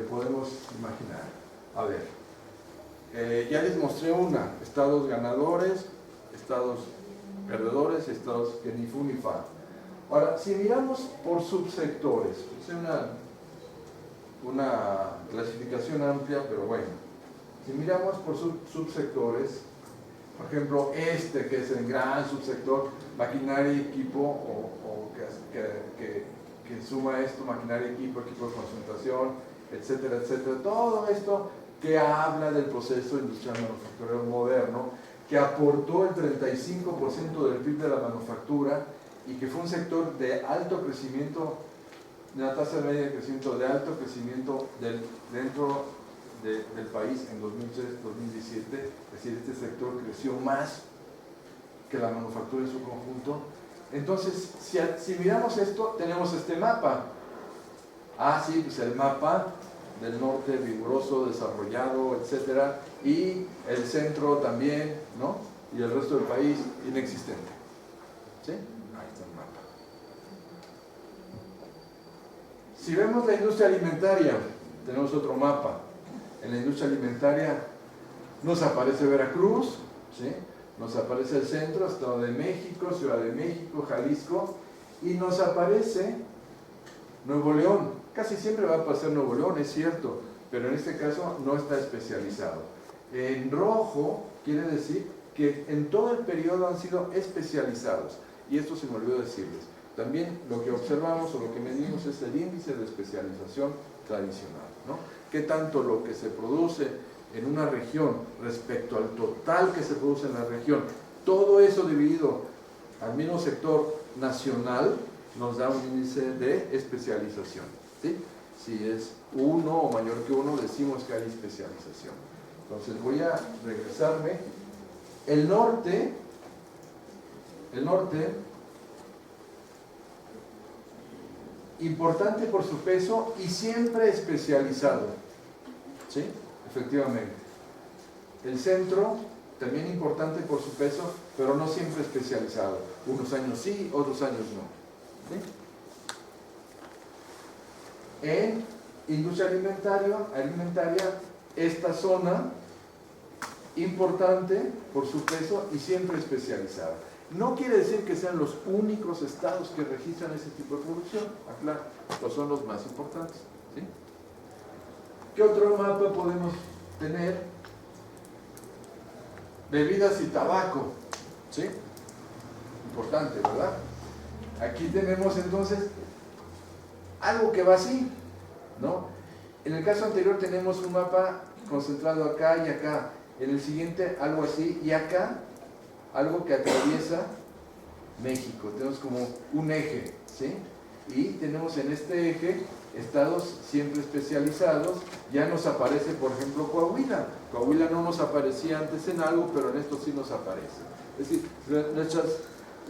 podemos imaginar? A ver, ya les mostré una: estados ganadores, estados perdedores, estados que ni fu ni fa. Ahora, si miramos por subsectores, es una clasificación amplia, pero bueno, si miramos por subsectores, por ejemplo, que es el gran subsector, maquinaria y equipo, o que suma esto, maquinaria y equipo, equipo de concentración, etcétera, etcétera. Todo esto que habla del proceso industrial manufacturero moderno, que aportó el 35% del PIB de la manufactura y que fue un sector de alto crecimiento, de una tasa media de crecimiento de alto crecimiento dentro del país en 2003-2017, es decir, este sector creció más que la manufactura en su conjunto. Entonces, si miramos esto, tenemos este mapa. Sí, pues el mapa del norte vigoroso, desarrollado, etcétera, y el centro también, ¿no? Y el resto del país inexistente. ¿Sí? Ahí está el mapa. Si vemos la industria alimentaria, tenemos otro mapa. En la industria alimentaria nos aparece Veracruz, ¿sí? Nos aparece el centro, Estado de México, Ciudad de México, Jalisco, y nos aparece Nuevo León. Casi siempre va a pasar Nuevo León, es cierto, pero en este caso no está especializado. En rojo quiere decir que en todo el periodo han sido especializados, y esto se me olvidó decirles. También lo que observamos o lo que medimos es el índice de especialización tradicional, ¿no? ¿Qué tanto lo que se produce en una región respecto al total que se produce en la región? Todo eso dividido al mismo sector nacional nos da un índice de especialización, ¿sí? Si es 1 o mayor que 1, decimos que hay especialización. Entonces voy a regresarme. El norte, importante por su peso y siempre especializado, ¿sí? Efectivamente. El centro, también importante por su peso, pero no siempre especializado. Unos años sí, otros años no, ¿sí? En industria alimentaria, esta zona, importante por su peso y siempre especializada. No quiere decir que sean los únicos estados que registran ese tipo de producción, aclaro, pero son los más importantes, ¿sí? ¿Qué otro mapa podemos tener? Bebidas y tabaco, ¿sí? Importante, ¿verdad? Aquí tenemos entonces algo que va así, ¿no? En el caso anterior tenemos un mapa concentrado acá y acá. En el siguiente algo así, y acá algo que atraviesa México. Tenemos como un eje, ¿sí? Y tenemos en este eje estados siempre especializados. Ya nos aparece, por ejemplo, Coahuila. Coahuila no nos aparecía antes en algo, pero en esto sí nos aparece. Es decir,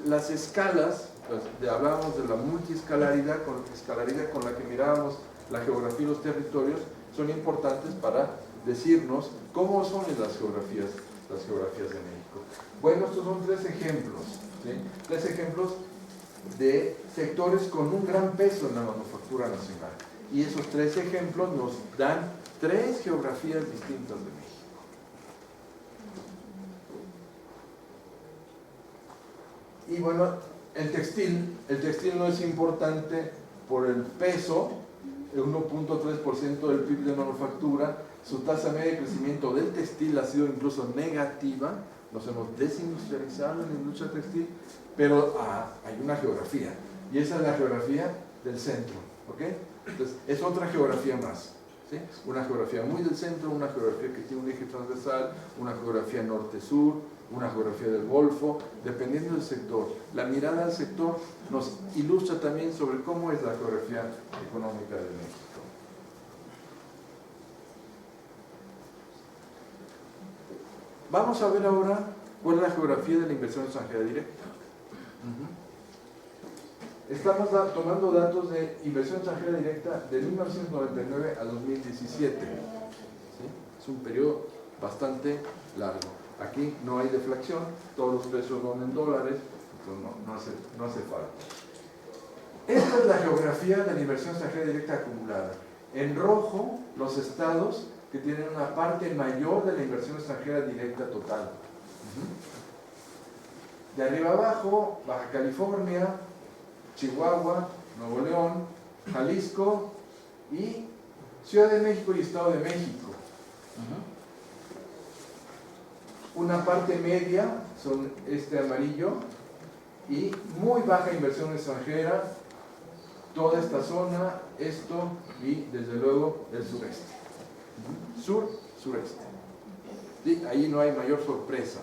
las escalas, pues, hablábamos de la multiescalaridad con la que mirábamos la geografía y los territorios, son importantes para decirnos cómo son las geografías de México. Bueno, estos son 3 ejemplos, ¿sí? 3 ejemplos de sectores con un gran peso en la manufactura nacional. Y esos 3 ejemplos nos dan 3 geografías distintas de México. Y bueno, el textil no es importante por el peso, el 1.3% del PIB de manufactura. Su tasa media de crecimiento del textil ha sido incluso negativa. Nos hemos desindustrializado en la industria textil, pero hay una geografía, y esa es la geografía del centro, ¿ok? Entonces, es otra geografía más, ¿sí? Una geografía muy del centro, una geografía que tiene un eje transversal, una geografía norte-sur, una geografía del Golfo, dependiendo del sector. La mirada al sector nos ilustra también sobre cómo es la geografía económica de México. Vamos a ver ahora cuál es la geografía de la inversión extranjera directa. Estamos tomando datos de inversión extranjera directa de 1999 a 2017. ¿Sí? Es un periodo bastante largo. Aquí no hay deflación, todos los precios van en dólares, entonces no hace falta. Esta es la geografía de la inversión extranjera directa acumulada. En rojo, los estados que tienen una parte mayor de la inversión extranjera directa total. De arriba abajo, Baja California, Chihuahua, Nuevo León, Jalisco y Ciudad de México y Estado de México. Una parte media son este amarillo y muy baja inversión extranjera, toda esta zona, esto y desde luego el sureste. Sureste. ¿Sí? Ahí no hay mayor sorpresa,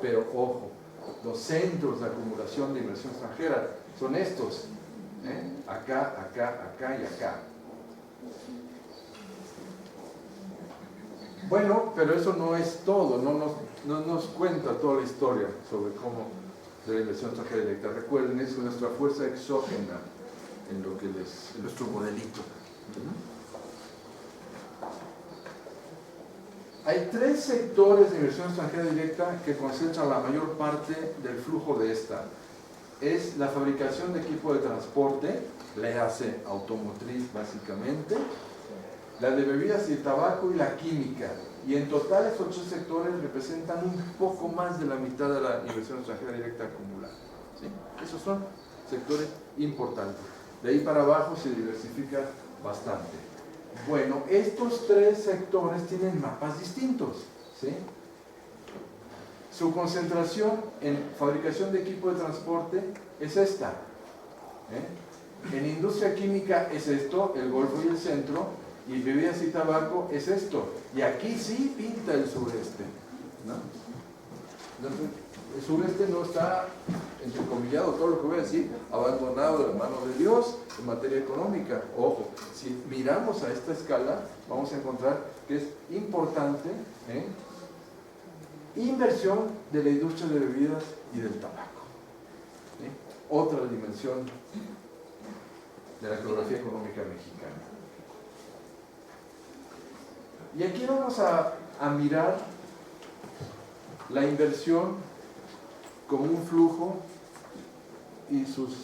pero ojo, los centros de acumulación de inversión extranjera son estos, acá, acá, acá y acá. Bueno, pero eso no es todo, no nos cuenta toda la historia sobre cómo de la inversión extranjera directa. Recuerden, es nuestra fuerza exógena en lo que en nuestro modelito. Hay 3 sectores de inversión extranjera directa que concentran la mayor parte del flujo de esta. Es la fabricación de equipo de transporte, le hace automotriz básicamente, la de bebidas y el tabaco y la química. Y en total estos 3 sectores representan un poco más de la mitad de la inversión extranjera directa acumulada. ¿Sí? Esos son sectores importantes. De ahí para abajo se diversifica bastante. Bueno, estos 3 sectores tienen mapas distintos. ¿Sí? Su concentración en fabricación de equipo de transporte es esta. En industria química es esto, el Golfo y el centro. Y bebidas y tabaco es esto. Y aquí sí pinta el sureste, ¿no? Entonces, el sureste no está, entrecomillado, todo lo que voy a decir, abandonado de la mano de Dios en materia económica. Ojo, si miramos a esta escala, vamos a encontrar que es importante inversión de la industria de bebidas y del tabaco. ¿Sí? Otra dimensión de la geografía económica mexicana. Y aquí vamos a mirar la inversión como un flujo y sus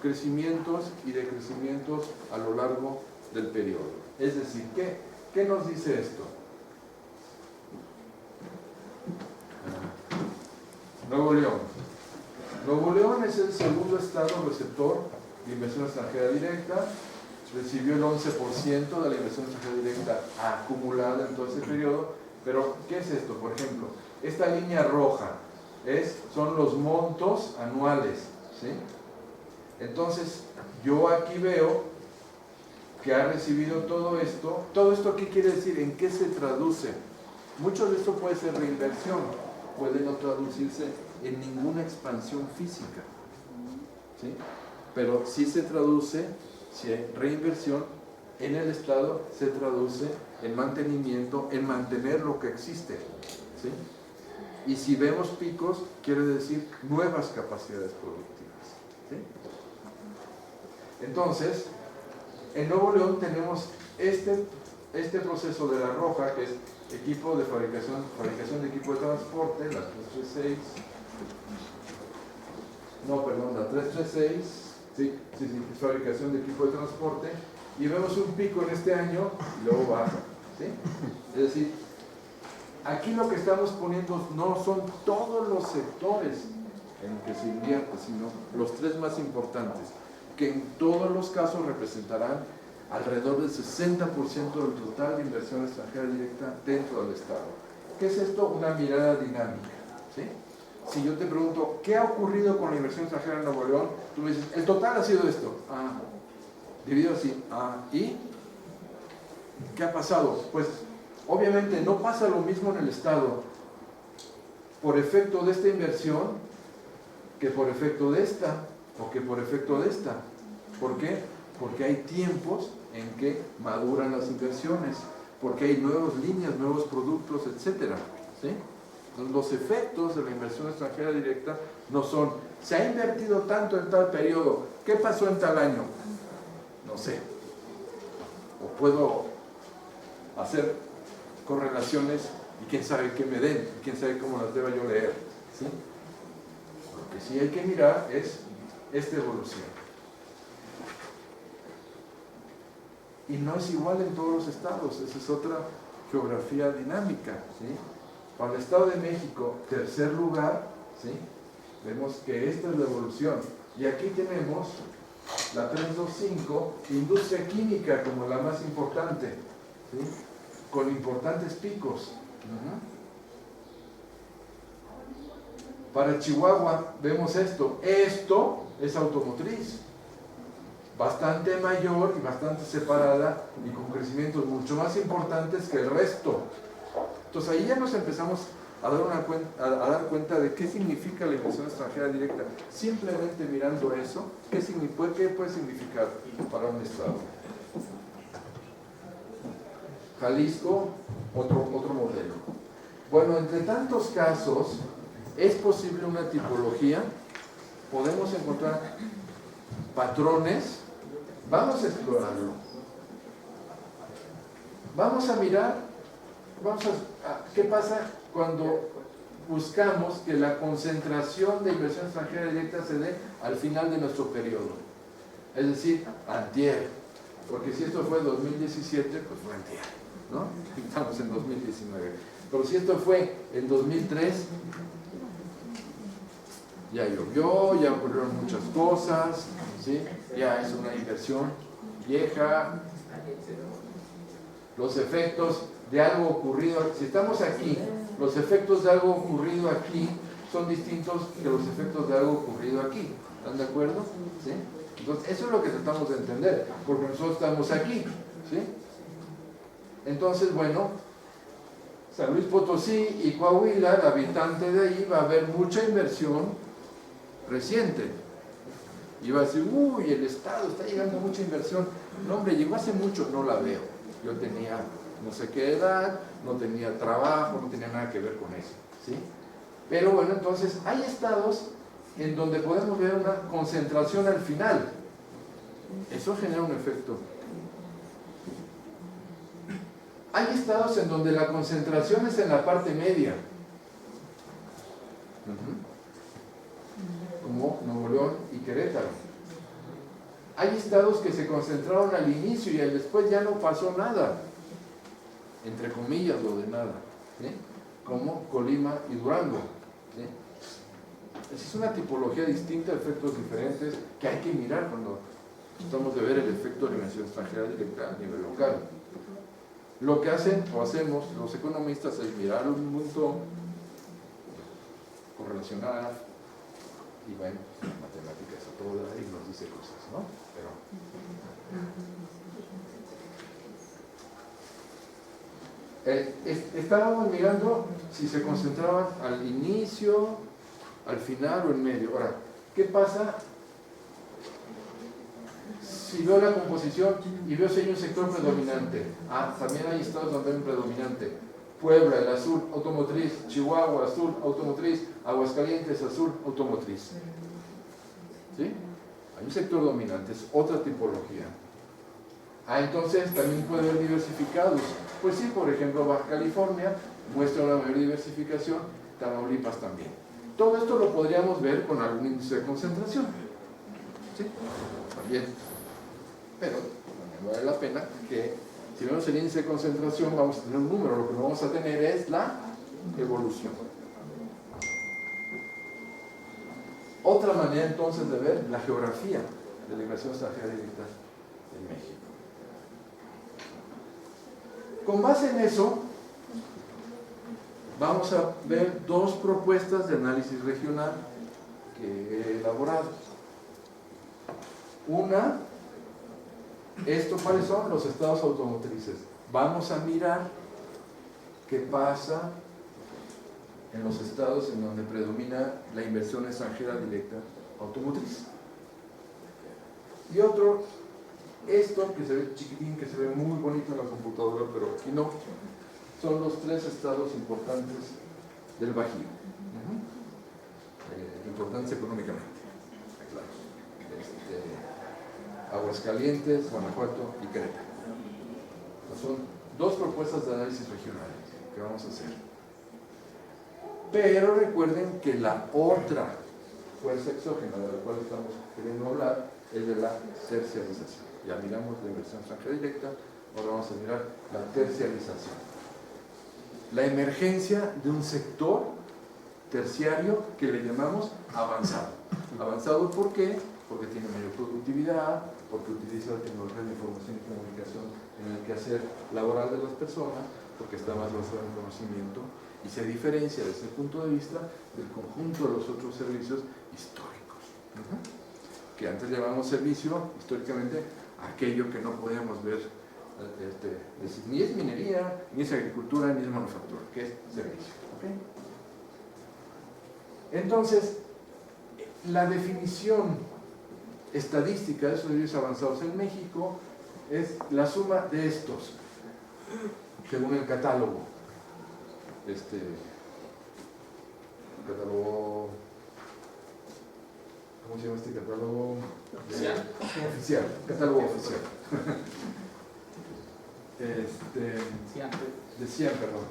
crecimientos y decrecimientos a lo largo del periodo. Es decir, ¿qué nos dice esto? Nuevo León. Nuevo León es el segundo estado receptor de inversión extranjera directa. Recibió el 11% de la inversión extranjera directa acumulada en todo ese periodo. Pero, ¿qué es esto? Por ejemplo, esta línea roja son los montos anuales, ¿sí? Entonces, yo aquí veo que ha recibido todo esto. ¿Todo esto qué quiere decir? ¿En qué se traduce? Mucho de esto puede ser reinversión, puede no traducirse en ninguna expansión física, ¿sí? Pero sí se traduce, si hay reinversión en el Estado, se traduce en mantenimiento, en mantener lo que existe, ¿sí? Y si vemos picos, quiere decir nuevas capacidades productivas, ¿sí? Entonces, en Nuevo León tenemos este proceso de la roja, que es equipo de fabricación de equipo de transporte, la 336, la 336, sí, es fabricación de equipo de transporte, y vemos un pico en este año y luego baja, ¿sí? Es decir, aquí lo que estamos poniendo no son todos los sectores en los que se invierte, sino los 3 más importantes, que en todos los casos representarán alrededor del 60% del total de inversión extranjera directa dentro del Estado. ¿Qué es esto? Una mirada dinámica, ¿sí? Si yo te pregunto, ¿qué ha ocurrido con la inversión extranjera en Nuevo León? Tú me dices, el total ha sido esto. Dividido así. ¿Y qué ha pasado? Pues, obviamente, no pasa lo mismo en el Estado por efecto de esta inversión que por efecto de esta, o que por efecto de esta. ¿Por qué? Porque hay tiempos en que maduran las inversiones, porque hay nuevas líneas, nuevos productos, etc. ¿Sí? Entonces, los efectos de la inversión extranjera directa no son, se ha invertido tanto en tal periodo, ¿qué pasó en tal año? No sé. O puedo hacer correlaciones y quién sabe qué me den, y quién sabe cómo las deba yo leer, ¿sí? Lo que sí hay que mirar es esta evolución. Y no es igual en todos los estados, esa es otra geografía dinámica, ¿sí? Para el Estado de México, tercer lugar, ¿sí? Vemos que esta es la evolución. Y aquí tenemos la 325, industria química como la más importante, ¿sí? Con importantes picos. Para Chihuahua vemos esto es automotriz, bastante mayor y bastante separada y con crecimientos mucho más importantes que el resto. Entonces ahí ya nos empezamos a dar cuenta de qué significa la inversión extranjera directa. Simplemente mirando eso, ¿qué puede significar para un estado? Jalisco, otro modelo. Bueno, entre tantos casos, es posible una tipología, podemos encontrar patrones. Vamos a explorarlo. Vamos a mirar, qué pasa cuando buscamos que la concentración de inversión extranjera directa se dé al final de nuestro periodo. Es decir, antier, Porque si esto fue 2017, pues fue antier, ¿no? Estamos en 2019. Pero si esto fue en 2003, ya llovió, ya ocurrieron muchas cosas, ¿sí? Ya es una inversión vieja. Los efectos de algo ocurrido, si estamos aquí, los efectos de algo ocurrido aquí son distintos que los efectos de algo ocurrido aquí. ¿Están de acuerdo? ¿Sí? Entonces, eso es lo que tratamos de entender, porque nosotros estamos aquí, ¿sí? Entonces, bueno, San Luis Potosí y Coahuila, el habitante de ahí, va a haber mucha inversión reciente. Y va a decir, uy, el Estado está llegando a mucha inversión. No, hombre, llegó hace mucho, no la veo. Yo tenía no sé qué edad, no tenía trabajo, no tenía nada que ver con eso, ¿sí? Pero bueno, entonces, hay estados en donde podemos ver una concentración al final. Eso genera un efecto. Hay estados en donde la concentración es en la parte media, como Nuevo León y Querétaro. Hay estados que se concentraron al inicio y después ya no pasó nada, entre comillas lo de nada, ¿sí? Como Colima y Durango, ¿sí? Esa es una tipología distinta, efectos diferentes que hay que mirar cuando tratamos de ver el efecto de la inversión extranjera directa a nivel local. Lo que hacen o hacemos los economistas es mirar un punto, correlacionar, y bueno, matemáticas a toda y nos dice cosas, ¿no? Pero estábamos mirando si se concentraban al inicio, al final o en medio. Ahora, ¿qué pasa si veo la composición y veo si hay un sector predominante? También hay estados donde hay un predominante. Puebla, el azul, automotriz. Chihuahua, azul, automotriz. Aguascalientes, azul, automotriz. ¿Sí? Hay un sector dominante, es otra tipología. Entonces también puede haber diversificados. Pues sí, por ejemplo, Baja California muestra una mayor diversificación, Tamaulipas también. Todo esto lo podríamos ver con algún índice de concentración. ¿Sí? También. Pero también vale la pena que si vemos el índice de concentración vamos a tener un número, lo que vamos a tener es la evolución. Otra manera entonces de ver la geografía de la inversión extranjera directa en México. Con base en eso, vamos a ver dos propuestas de análisis regional que he elaborado. Una, ¿cuáles son? Los estados automotrices. Vamos a mirar qué pasa en los estados en donde predomina la inversión extranjera directa automotriz. Y otro, esto que se ve chiquitín, que se ve muy bonito en la computadora, pero aquí no, son los 3 estados importantes del Bajío, importantes económicamente, claro. Aguascalientes, Guanajuato y Querétaro. Son dos propuestas de análisis regionales que vamos a hacer. Pero recuerden que la otra fuerza exógena de la cual estamos queriendo hablar es de la terciarización. Ya miramos la inversión extranjera directa, ahora vamos a mirar la terciarización. La emergencia de un sector terciario que le llamamos avanzado. ¿Avanzado por qué? Porque tiene mayor productividad, porque utiliza la tecnología de información y comunicación en el quehacer laboral de las personas, porque está más basado en conocimiento y se diferencia desde ese punto de vista del conjunto de los otros servicios históricos, que antes llamábamos servicio históricamente aquello que no podíamos ver, ni es minería, ni es agricultura, ni es manufactura, que es servicio. Entonces, la definición estadística de esos servicios avanzados en México es la suma de estos, según el catálogo. Catálogo, ¿cómo se llama este catálogo? Oficial, catálogo oficial. De CIAN, perdón.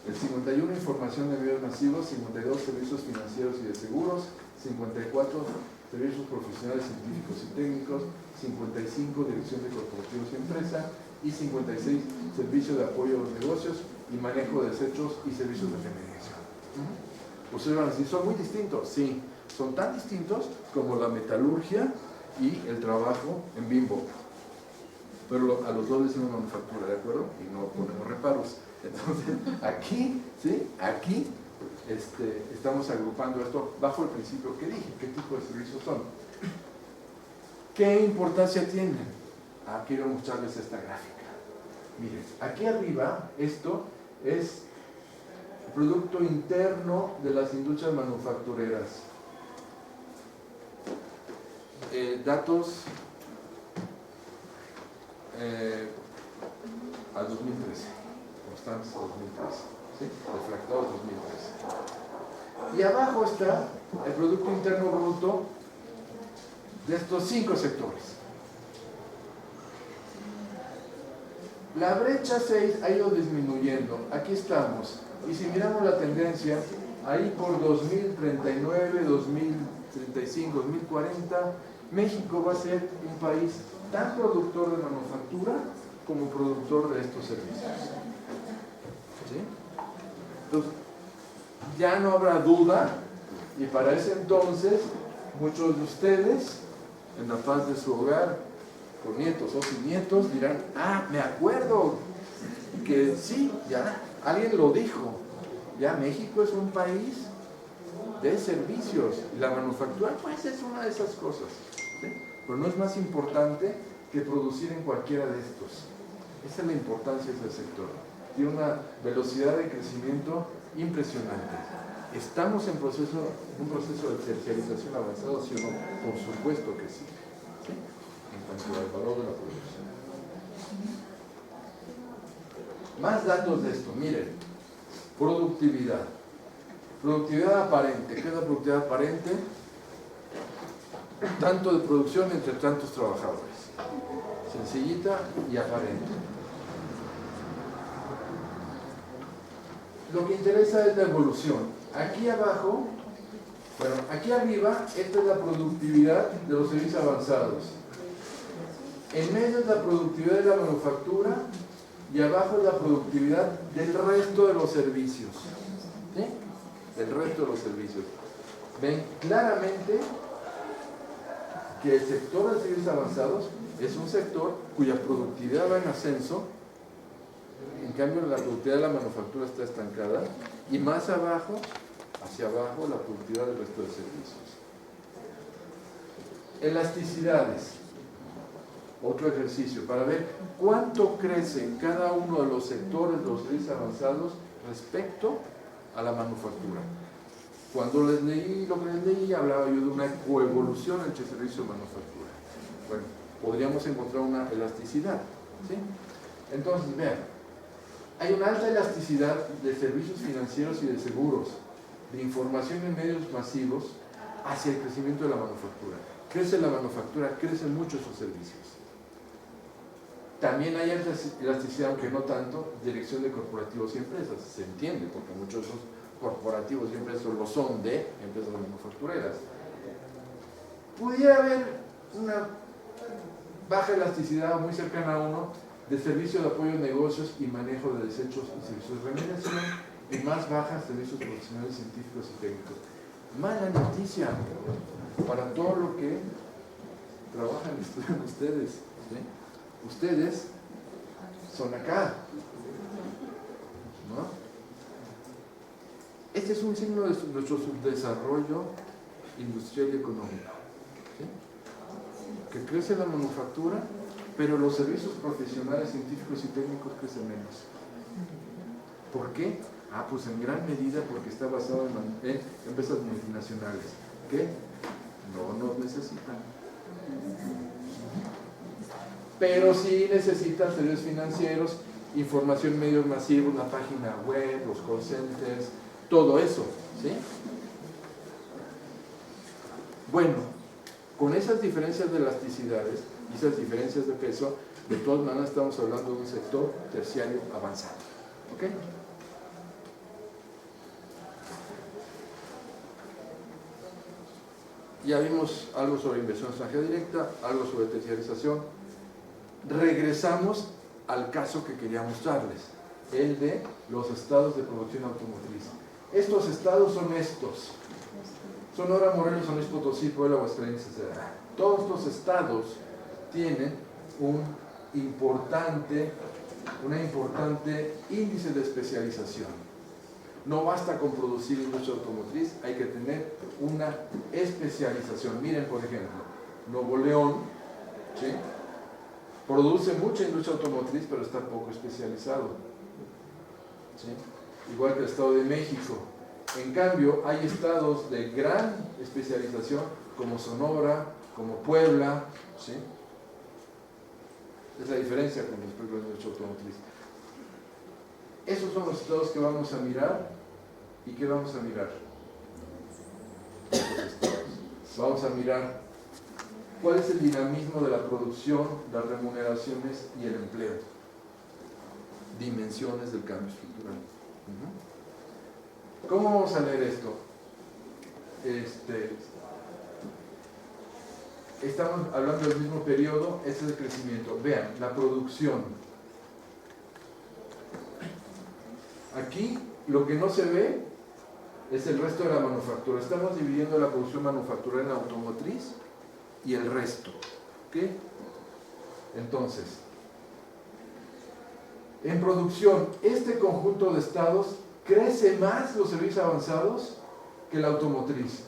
El 51, información de medios masivos, 52, servicios financieros y de seguros, 54, servicios profesionales científicos y técnicos, 55 dirección de corporativos y empresa, y 56 servicio de apoyo a los negocios y manejo de desechos y servicios de remediación. Ustedes van a decir, ¿son muy distintos? Sí, son tan distintos como la metalurgia y el trabajo en Bimbo. Pero a los dos les hacemos manufactura, ¿de acuerdo? Y no ponemos reparos. Entonces, aquí, ¿sí? Aquí estamos agrupando esto bajo el principio que dije, qué tipo de servicios son. ¿Qué importancia tienen? Quiero mostrarles esta gráfica. Miren, aquí arriba, esto es el Producto Interno de las industrias manufactureras. Datos al 2013, constantes al 2013, ¿sí? Refractados 2013. Y abajo está el Producto Interno Bruto de estos 5 sectores. La brecha 6 ha ido disminuyendo, aquí estamos, y si miramos la tendencia, ahí por 2039, 2035, 2040, México va a ser un país tan productor de manufactura como productor de estos servicios. ¿Sí? Entonces, ya no habrá duda, y para ese entonces, muchos de ustedes, en la paz de su hogar, con nietos o sin nietos, dirán, me acuerdo que sí, ya alguien lo dijo, ya México es un país de servicios, y la manufactura pues es una de esas cosas, ¿sí? Pero no es más importante que producir en cualquiera de estos. Esa es la importancia de ese sector. Tiene una velocidad de crecimiento impresionante. ¿Estamos en un proceso de terciarización avanzado, sí o no? Por supuesto que sí, ¿sí? En cuanto al valor de la producción. Más datos de esto, miren. Productividad. Productividad aparente. ¿Qué es la productividad aparente? Tanto de producción entre tantos trabajadores. Sencillita y aparente. Lo que interesa es la evolución. Aquí abajo, bueno, aquí arriba, esta es la productividad de los servicios avanzados. En medio es la productividad de la manufactura y abajo es la productividad del resto de los servicios. ¿Sí? Del resto de los servicios. Ven claramente que el sector de servicios avanzados es un sector cuya productividad va en ascenso. En cambio, la productividad de la manufactura está estancada, y más abajo, hacia abajo, la productividad del resto de servicios. Elasticidades. Otro ejercicio para ver cuánto crece cada uno de los sectores de los servicios avanzados respecto a la manufactura. Cuando les leí lo que les leí, hablaba yo de una coevolución entre servicio y manufactura. Bueno, podríamos encontrar una elasticidad, ¿sí? Entonces, vean, hay una alta elasticidad de servicios financieros y de seguros, de información en medios masivos hacia el crecimiento de la manufactura. Crece la manufactura, crecen mucho esos servicios. También hay alta elasticidad, aunque no tanto, dirección de corporativos y empresas. Se entiende, porque muchos de esos corporativos y empresas lo son de empresas manufactureras. Pudiera haber una baja elasticidad muy cercana a 1 de servicio de apoyo a negocios y manejo de desechos y servicios de remediación, y más bajas servicios profesionales, científicos y técnicos. Mala noticia para todo lo que trabajan y estudian ustedes, ¿sí? Ustedes son acá, ¿no? Este es un signo de nuestro subdesarrollo industrial y económico, ¿sí? Que crece la manufactura, pero los servicios profesionales, científicos y técnicos crecen menos. ¿Por qué? Pues en gran medida porque está basado en empresas multinacionales que no nos necesitan. Pero sí necesitan servicios financieros, información en medios masivos, la página web, los call centers, todo eso, ¿sí? Bueno, con esas diferencias de elasticidades y esas diferencias de peso, de todas maneras estamos hablando de un sector terciario avanzado, ¿ok? Ya vimos algo sobre inversión extranjera directa, algo sobre terciarización. Regresamos al caso que quería mostrarles, el de los estados de producción automotriz. Estos estados son estos: Sonora, Morelos, San Luis Potosí, Puebla, Aguascalientes, etc. Todos estos estados tienen una importante índice de especialización. No basta con producir industria automotriz, hay que tener una especialización. Miren, por ejemplo, Nuevo León, ¿sí?, produce mucha industria automotriz, pero está poco especializado, ¿sí?, igual que el Estado de México. En cambio, hay estados de gran especialización, como Sonora, como Puebla, ¿sí? Es la diferencia con respecto a la industria automotriz. Esos son los estados que vamos a mirar. ¿Y qué vamos a mirar? Vamos a mirar cuál es el dinamismo de la producción, las remuneraciones y el empleo. Dimensiones del cambio estructural. ¿Cómo vamos a leer esto? Estamos hablando del mismo periodo, ese es el crecimiento. Vean, la producción. Aquí lo que no se ve es el resto de la manufactura. Estamos dividiendo la producción manufacturera en automotriz y el resto. ¿Ok? Entonces, en producción, este conjunto de estados crece más los servicios avanzados que la automotriz,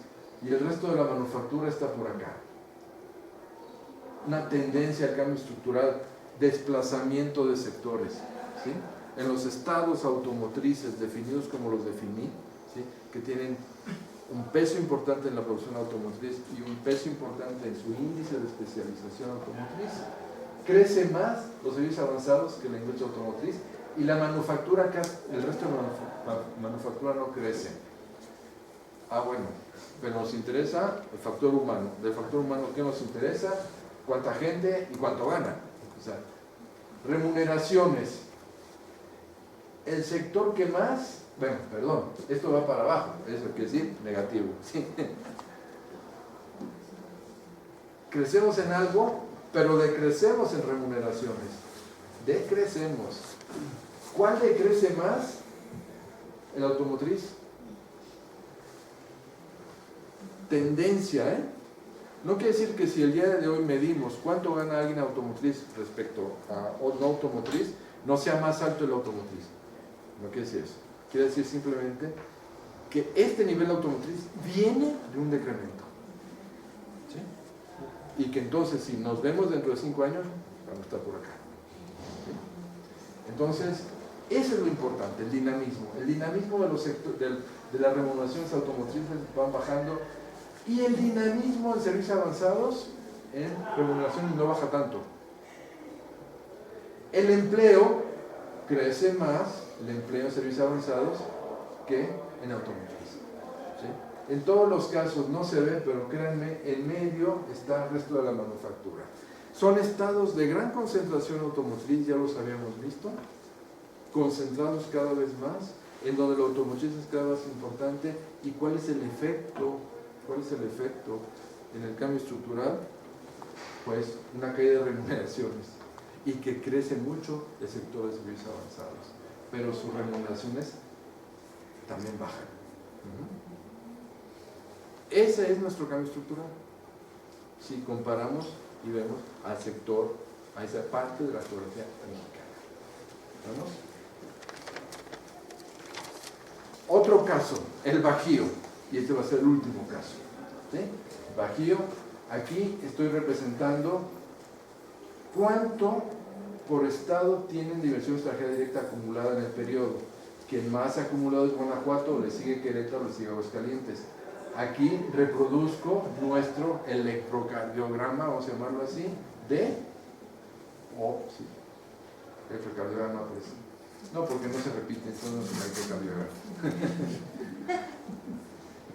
y el resto de la manufactura está por acá. Una tendencia al cambio estructural, desplazamiento de sectores, ¿sí? En los estados automotrices definidos como los definí, ¿sí?, que tienen un peso importante en la producción automotriz y un peso importante en su índice de especialización automotriz, crece más los servicios avanzados que la industria automotriz, y la manufactura acá, el resto de la manufactura no crece. Bueno, pero nos interesa el factor humano. Del factor humano, ¿qué nos interesa? ¿Cuánta gente y cuánto gana? O sea, remuneraciones. El sector que más, esto va para abajo, eso quiere decir negativo, ¿sí? Crecemos en algo, pero decrecemos en remuneraciones. Decrecemos. ¿Cuál decrece más? El automotriz. Tendencia, ¿eh? No quiere decir que si el día de hoy medimos cuánto gana alguien automotriz respecto a no automotriz, no sea más alto el automotriz. No quiere decir eso. Quiere decir simplemente que este nivel automotriz viene de un decremento, ¿sí? Y que entonces, si nos vemos dentro de 5 años, vamos a estar por acá, ¿sí? Entonces, eso es lo importante, el dinamismo. El dinamismo de los sectores, de las remuneraciones automotrices van bajando, y el dinamismo en servicios avanzados en remuneraciones no baja tanto. El empleo crece más, el empleo en servicios avanzados, que en automotriz, ¿sí? En todos los casos no se ve, pero créanme, en medio está el resto de la manufactura. Son estados de gran concentración automotriz, ya los habíamos visto, concentrados cada vez más, en donde la automotriz es cada vez importante. ¿Y cuál es el efecto? ¿Cuál es el efecto en el cambio estructural? Pues una caída de remuneraciones, y que crece mucho el sector de servicios avanzados, pero sus remuneraciones también bajan. Ese es nuestro cambio estructural, si comparamos y vemos al sector, a esa parte de la geografía mexicana. ¿Vamos? Otro caso, el Bajío, y este va a ser el último caso, ¿sí? Bajío, aquí estoy representando cuánto por estado tienen de inversión extranjera directa acumulada en el periodo. Quien más ha acumulado es Guanajuato, le sigue Querétaro, le sigue Aguascalientes. Aquí reproduzco nuestro electrocardiograma, vamos a llamarlo así, electrocardiograma, pues. No, porque no se repite, entonces no es un electrocardiograma.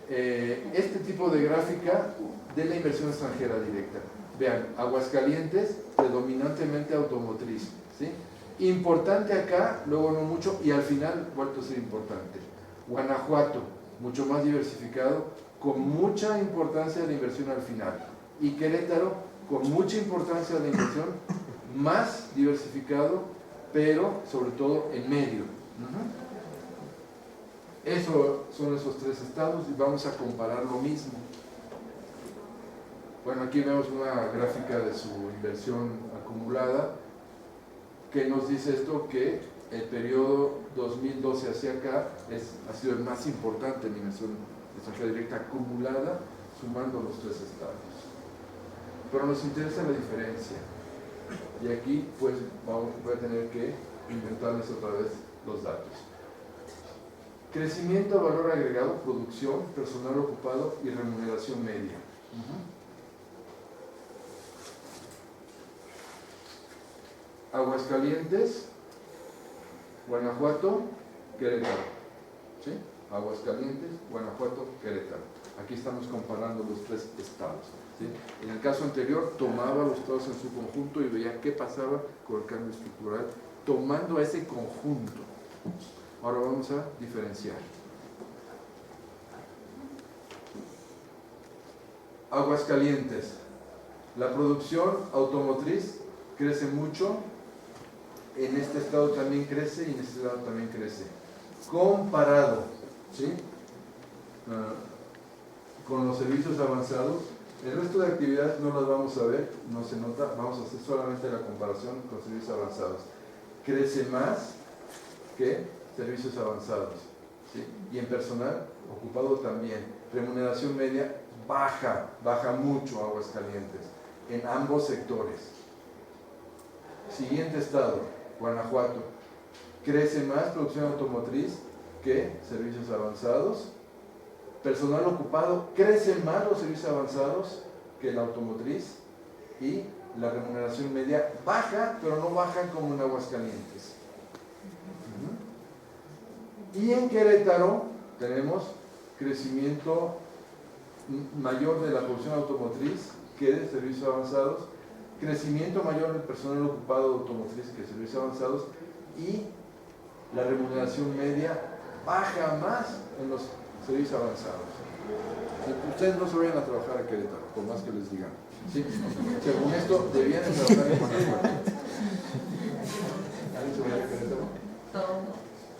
Este tipo de gráfica de la inversión extranjera directa. Vean, Aguascalientes, predominantemente automotriz, ¿sí? Importante acá, luego no mucho, y al final vuelto a ser importante. Guanajuato, mucho más diversificado, con mucha importancia la inversión al final, y Querétaro con mucha importancia la inversión, más diversificado, pero sobre todo en medio. Eso son esos tres estados y vamos a comparar lo mismo. Bueno, aquí vemos una gráfica de su inversión acumulada que nos dice esto, que el periodo 2012 hacia acá ha sido el más importante en inversión extranjera directa acumulada, sumando los tres estados. Pero nos interesa la diferencia, y aquí pues voy a tener que inventarles otra vez los datos. Crecimiento, valor agregado, producción, personal ocupado y remuneración media. Aguascalientes, Guanajuato, Querétaro. ¿Sí? Aguascalientes, Guanajuato, Querétaro. Aquí estamos comparando los tres estados. ¿Sí? En el caso anterior tomaba los estados en su conjunto y veía qué pasaba con el cambio estructural tomando a ese conjunto. Ahora vamos a diferenciar. Aguascalientes. La producción automotriz crece mucho. En este estado también crece y en este estado también crece. Comparado, ¿sí? Con los servicios avanzados, el resto de actividades no las vamos a ver, no se nota, vamos a hacer solamente la comparación con servicios avanzados. Crece más que servicios avanzados, ¿sí? Y en personal ocupado también. Remuneración media baja mucho Aguascalientes en ambos sectores. Siguiente estado, Guanajuato. Crece más producción automotriz que servicios avanzados. Personal ocupado, crecen más los servicios avanzados que la automotriz, y la remuneración media baja, pero no baja como en Aguascalientes. Y en Querétaro tenemos crecimiento mayor de la producción automotriz que de servicios avanzados, crecimiento mayor del personal ocupado de automotriz que de servicios avanzados, y la remuneración media baja más en los servicios avanzados. Ustedes no se vayan a trabajar a Querétaro, por más que les digan. ¿Sí? Según esto, debían de trabajar en Guanajuato. ¿Alguien se vaya a Querétaro?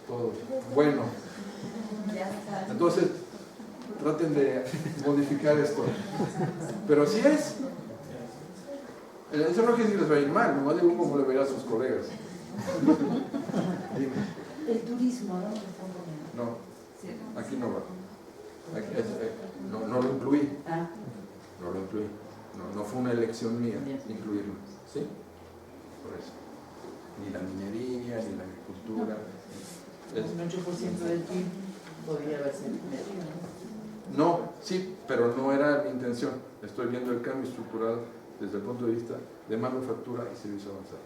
Todos. Bueno, entonces traten de modificar esto. Pero así es. Eso no quiere decir que les va a ir mal, nomás digo cómo le verá a sus colegas. Dime. El turismo, ¿no? No, aquí no va. No lo incluí. No lo incluí. No fue una elección mía incluirlo. ¿Sí? Por eso. Ni la minería, ni la agricultura. Un 8% del PIB podría haber sido medio. No, sí, pero no era mi intención. Estoy viendo el cambio estructural desde el punto de vista de manufactura y servicios avanzados.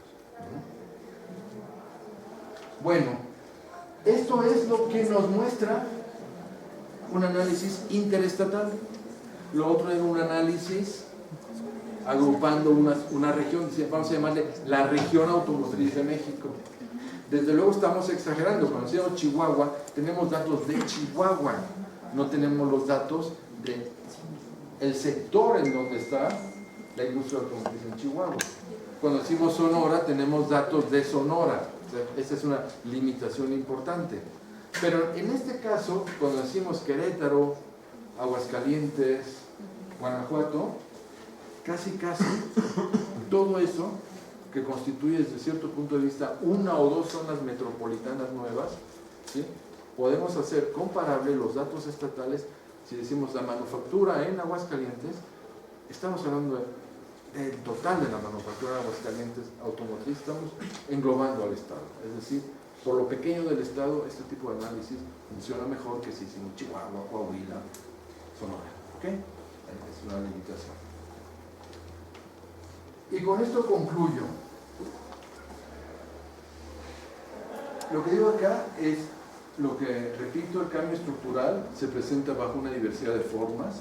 Bueno, esto es lo que nos muestra un análisis interestatal. Lo otro era un análisis agrupando una región, vamos a llamarle la región automotriz de México. Desde luego estamos exagerando. Cuando decimos Chihuahua, tenemos datos de Chihuahua, no tenemos los datos del sector en donde está la industria automotriz en Chihuahua. Cuando decimos Sonora, tenemos datos de Sonora. O sea, esa es una limitación importante. Pero en este caso, cuando decimos Querétaro, Aguascalientes, Guanajuato, casi todo eso que constituye desde cierto punto de vista una o dos zonas metropolitanas nuevas, ¿sí? Podemos hacer comparable los datos estatales. Si decimos la manufactura en Aguascalientes, estamos hablando del total de la manufactura de Aguascalientes automotriz, estamos englobando al Estado. Es decir, por lo pequeño del Estado, este tipo de análisis funciona mejor que si hicimos Chihuahua, Coahuila, Sonora. ¿Ok? Es una limitación. Y con esto concluyo. Lo que digo acá es lo que, repito, el cambio estructural se presenta bajo una diversidad de formas,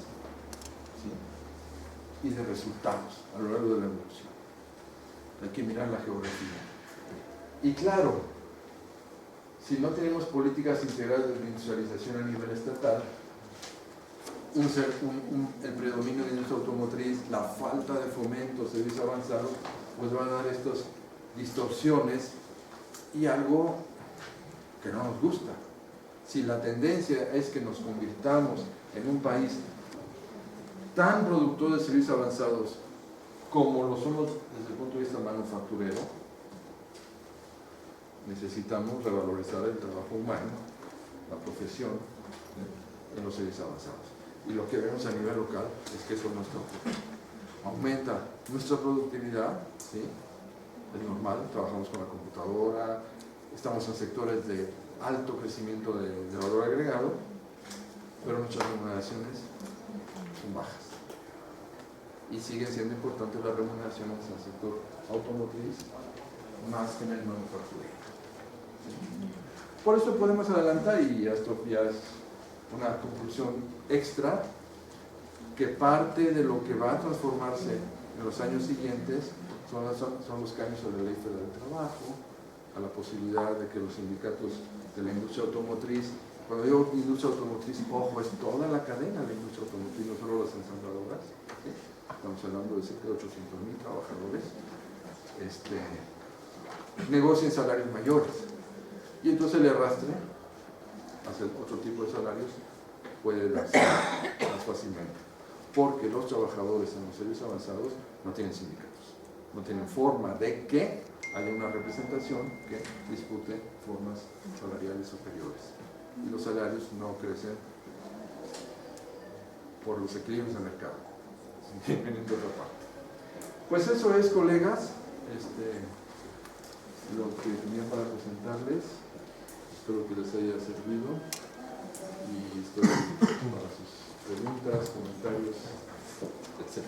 ¿sí? Y de resultados a lo largo de la evolución. Hay que mirar la geografía. Y claro, si no tenemos políticas integrales de industrialización a nivel estatal, el predominio de la industria automotriz, la falta de fomento, servicios avanzados, pues van a dar estas distorsiones y algo que no nos gusta. Si la tendencia es que nos convirtamos en un país tan productor de servicios avanzados como lo somos desde el punto de vista manufacturero, necesitamos revalorizar el trabajo humano, la profesión en los servicios avanzados. Y lo que vemos a nivel local es que eso no está ocurriendo. Aumenta nuestra productividad, ¿sí? Es normal, trabajamos con la computadora, estamos en sectores de alto crecimiento de valor agregado, pero nuestras remuneraciones son bajas. Y siguen siendo importantes las remuneraciones en el sector automotriz más que en el manufacturero. Por eso podemos adelantar, y esto ya es una conclusión extra, que parte de lo que va a transformarse en los años siguientes son los cambios a la Ley Federal del Trabajo, a la posibilidad de que los sindicatos de la industria automotriz, cuando digo industria automotriz, ojo, es toda la cadena de la industria automotriz, no solo las ensambladoras, ¿sí? Estamos hablando de cerca de 800,000 trabajadores, negocien salarios mayores, y entonces el arrastre hacia otro tipo de salarios puede darse más fácilmente, porque los trabajadores en los servicios avanzados no tienen sindicatos, no tienen forma de que haya una representación que dispute formas salariales superiores, y los salarios no crecen por los equilibrios del mercado, vienen de otra parte. Pues eso es, colegas, lo que tenía para presentarles. Espero que les haya servido y estoy para sus preguntas, comentarios, etc.